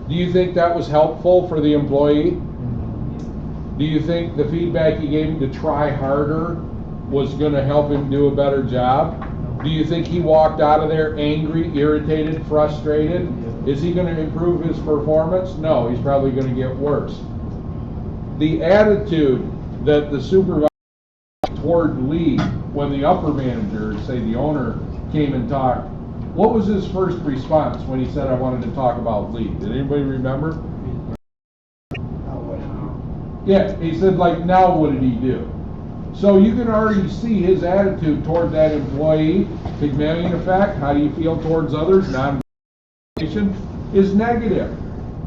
Do you think that was helpful for the employee? Do you think the feedback he gave him to try harder was going to help him do a better job? Do you think he walked out of there angry, irritated, frustrated? Is he going to improve his performance? No, he's probably going to get worse. The attitude that the supervisor toward Lee when the upper manager, say the owner, came and talked, what was his first response when he said, I wanted to talk about Lee? Did anybody remember? Yeah, he said, like, now what did he do? So you can already see his attitude toward that employee. Pygmalion effect, how do you feel towards others? Non-communication is negative.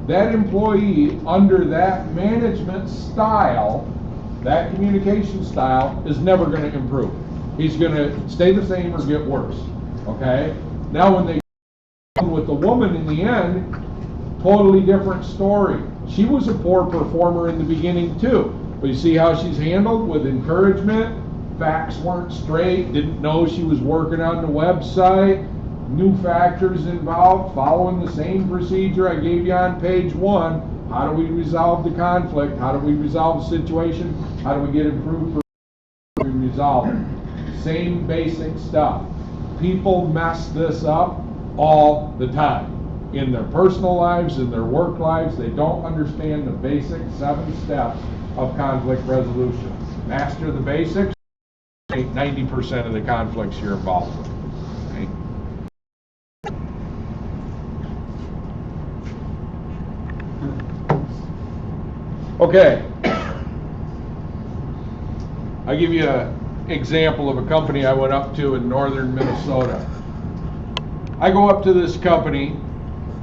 That employee under that management style, that communication style, is never going to improve. He's going to stay the same or get worse. Okay? Now when they with the woman in the end, totally different story. She was a poor performer in the beginning too. But you see how she's handled with encouragement, facts weren't straight, didn't know she was working on the website, new factors involved, following the same procedure I gave you on page 1. How do we resolve the conflict? How do we resolve the situation? How do we get improved for resolve it? Same basic stuff. People mess this up all the time. In their personal lives, in their work lives, they don't understand the basic 7 steps of conflict resolution. Master the basics, 90% of the conflicts you're involved with. Okay. I'll give you an example of a company I went up to in northern Minnesota. I go up to this company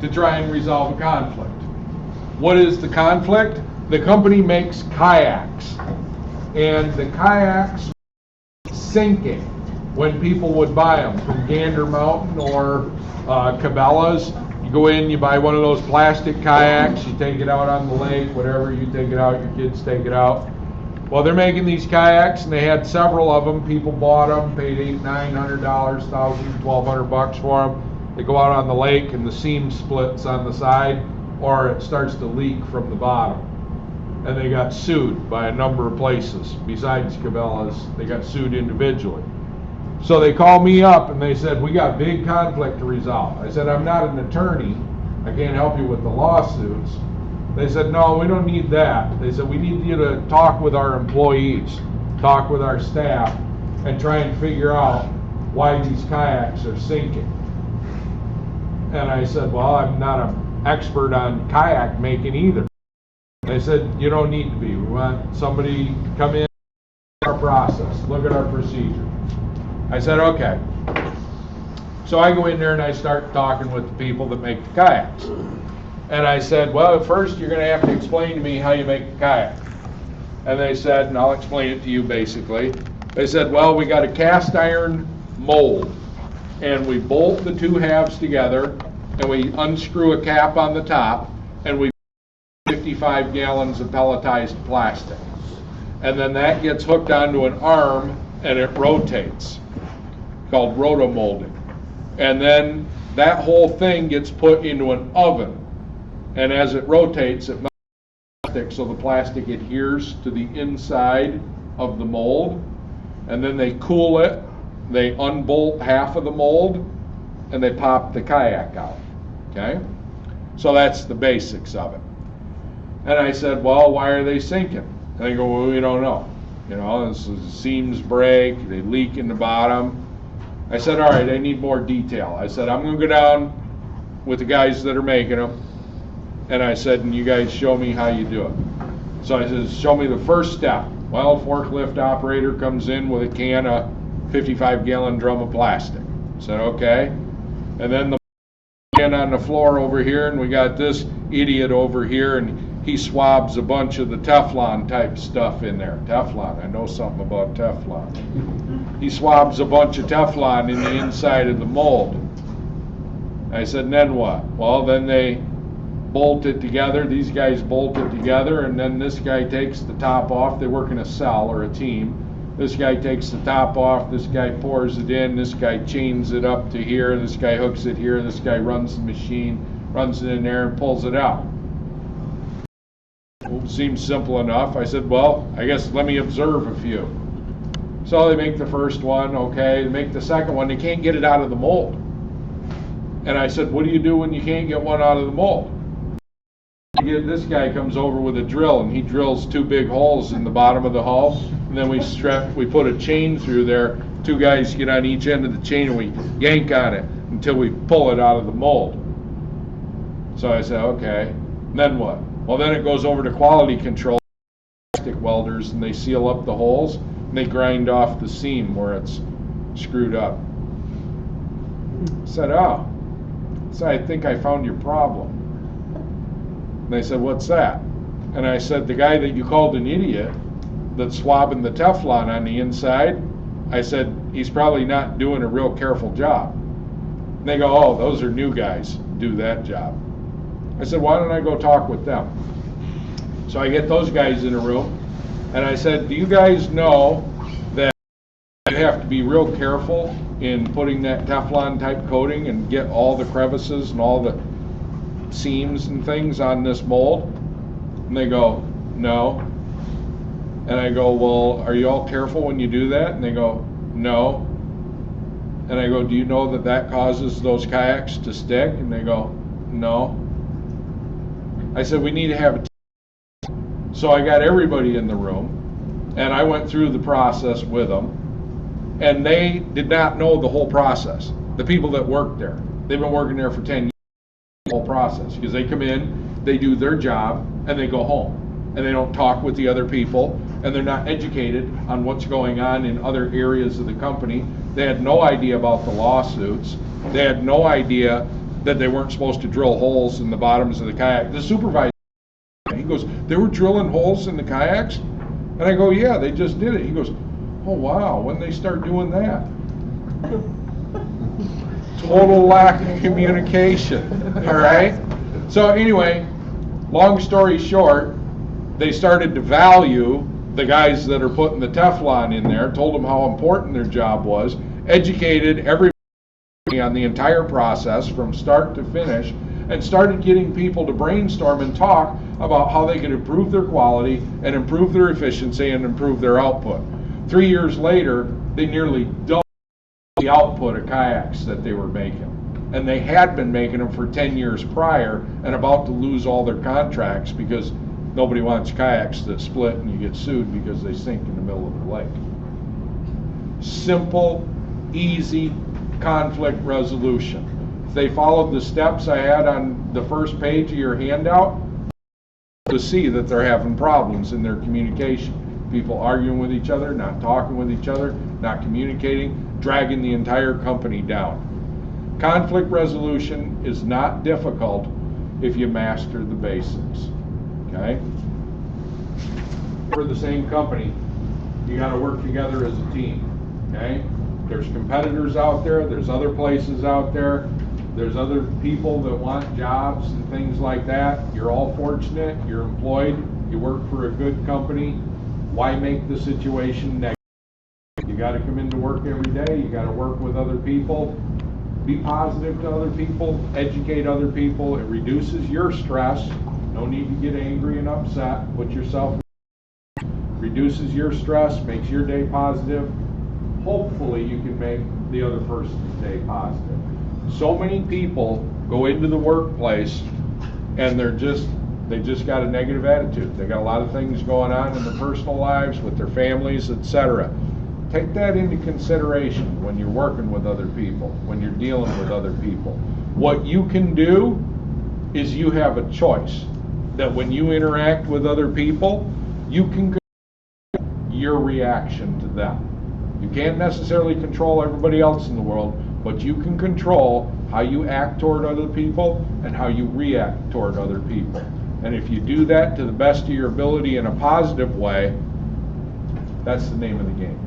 to try and resolve a conflict. What is the conflict? The company makes kayaks, and the kayaks sinking when people would buy them from Gander Mountain or Cabela's. You go in, you buy one of those plastic kayaks, you take it out on the lake, whatever, you take it out, your kids take it out. Well, they're making these kayaks, and they had several of them. People bought them, paid $800, $900, $1,000, $1,200 for them. They go out on the lake, and the seam splits on the side, or it starts to leak from the bottom. And they got sued by a number of places. Besides Cabela's, they got sued individually. So they called me up, and they said, we got big conflict to resolve. I said, I'm not an attorney. I can't help you with the lawsuits. They said, no, we don't need that. They said, we need you to talk with our employees, talk with our staff, and try and figure out why these kayaks are sinking. And I said, well, I'm not an expert on kayak making either. They said, you don't need to be. We want somebody to come in, our process, look at our procedure. I said, okay. So I go in there and I start talking with the people that make the kayaks. And I said, well, first you're going to have to explain to me how you make a kayak. And they said, and I'll explain it to you basically. They said, well, we got a cast iron mold, and we bolt the two halves together, and we unscrew a cap on the top, and we 55 gallons of pelletized plastic. And then that gets hooked onto an arm, and it rotates, called rotomolding. And then that whole thing gets put into an oven. And as it rotates, it melts plastic, so the plastic adheres to the inside of the mold. And then they cool it, they unbolt half of the mold, and they pop the kayak out. Okay? So that's the basics of it. And I said, well, why are they sinking? And they go, well, we don't know. You know, the seams break, they leak in the bottom. I said, all right, I need more detail. I said, I'm going to go down with the guys that are making them. And I said, and you guys show me how you do it. So I said, show me the first step. Well, forklift operator comes in with a can of 55-gallon drum of plastic. I said, okay. And then the man on the floor over here, and we got this idiot over here, and he swabs a bunch of the Teflon type stuff in there. Teflon, I know something about Teflon. He swabs a bunch of Teflon in the inside of the mold. I said, and then what? Well, then they bolt it together. These guys bolt it together, and then this guy takes the top off. They work in a cell or a team. This guy takes the top off. This guy pours it in. This guy chains it up to here. This guy hooks it here. This guy runs the machine, runs it in there, and pulls it out. Well, seems simple enough. I said, well, I guess let me observe a few. So they make the first one, okay. They make the second one. They can't get it out of the mold. And I said, what do you do when you can't get one out of the mold? This guy comes over with a drill, and he drills two big holes in the bottom of the hull, and then we put a chain through there. Two guys get on each end of the chain, and we yank on it until we pull it out of the mold. So I said, okay, and then what? Well, then it goes over to quality control, plastic welders, and they seal up the holes, and they grind off the seam where it's screwed up. I said, oh, so I think I found your problem. And they said, what's that? And I said, the guy that you called an idiot that's swabbing the Teflon on the inside, I said, he's probably not doing a real careful job. And they go, oh, those are new guys do that job. I said, why don't I go talk with them? So I get those guys in a room, and I said, do you guys know that you have to be real careful in putting that Teflon type coating and get all the crevices and all the seams and things on this mold? And they go, no. And I go, well, are you all careful when you do that? And they go, no. And I go, do you know that that causes those kayaks to stick? And they go, no. I said, we need to have a team. So I got everybody in the room, and I went through the process with them, and they did not know the whole process. The people that worked there, they've been working there for 10 years. Whole process, because they come in, they do their job, and they go home, and they don't talk with the other people, and they're not educated on what's going on in other areas of the company. They had no idea about the lawsuits. They had no idea that they weren't supposed to drill holes in the bottoms of the kayak. The supervisor, he goes, they were drilling holes in the kayaks? And I go, yeah, they just did it. He goes, oh wow, when they start doing that? Total lack of communication, all right? So anyway, long story short, they started to value the guys that are putting the Teflon in there, told them how important their job was, educated everybody on the entire process from start to finish, and started getting people to brainstorm and talk about how they could improve their quality and improve their efficiency and improve their output. 3 years later, they nearly doubled the output of kayaks that they were making. And they had been making them for 10 years prior and about to lose all their contracts because nobody wants kayaks that split and you get sued because they sink in the middle of the lake. Simple, easy conflict resolution. If they followed the steps I had on the first page of your handout, to see that they're having problems in their communication. People arguing with each other, not talking with each other, not communicating, dragging the entire company down. Conflict resolution is not difficult if you master the basics. Okay? For the same company, you got to work together as a team. Okay? There's competitors out there, there's other places out there, there's other people that want jobs and things like that. You're all fortunate, you're employed, you work for a good company. Why make the situation negative? You got to come into work every day, you got to work with other people, be positive to other people, educate other people. It reduces your stress. No need to get angry and upset. Put yourself, reduces your stress, makes your day positive. Hopefully you can make the other person's day positive. So many people go into the workplace and they just got a negative attitude. They got a lot of things going on in their personal lives with their families, etc. Take that into consideration when you're working with other people, when you're dealing with other people. What you can do is you have a choice that when you interact with other people, you can control your reaction to them. You can't necessarily control everybody else in the world, but you can control how you act toward other people and how you react toward other people. And if you do that to the best of your ability in a positive way, that's the name of the game.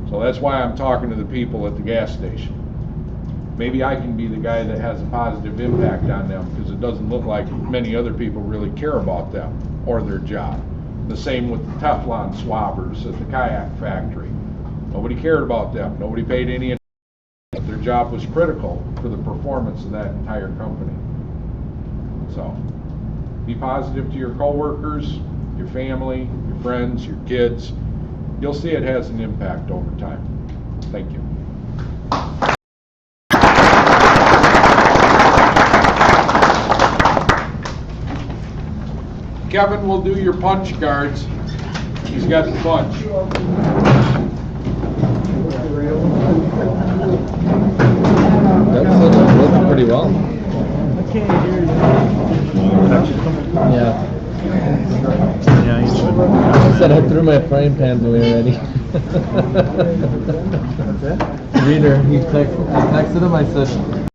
So that's why I'm talking to the people at the gas station. Maybe I can be the guy that has a positive impact on them because it doesn't look like many other people really care about them or their job. The same with the Teflon swabbers at the kayak factory. Nobody cared about them. Nobody paid any attention. Their job was critical for the performance of that entire company. So, be positive to your coworkers, your family, your friends, your kids. You'll see it has an impact over time. Thank you. Kevin will do your punch cards. He's got the punch. That's looking pretty well. I can't hear you. Yeah. Yeah, you should. I said I threw my frying pans away already. That's it? Reader, I texted him, I said,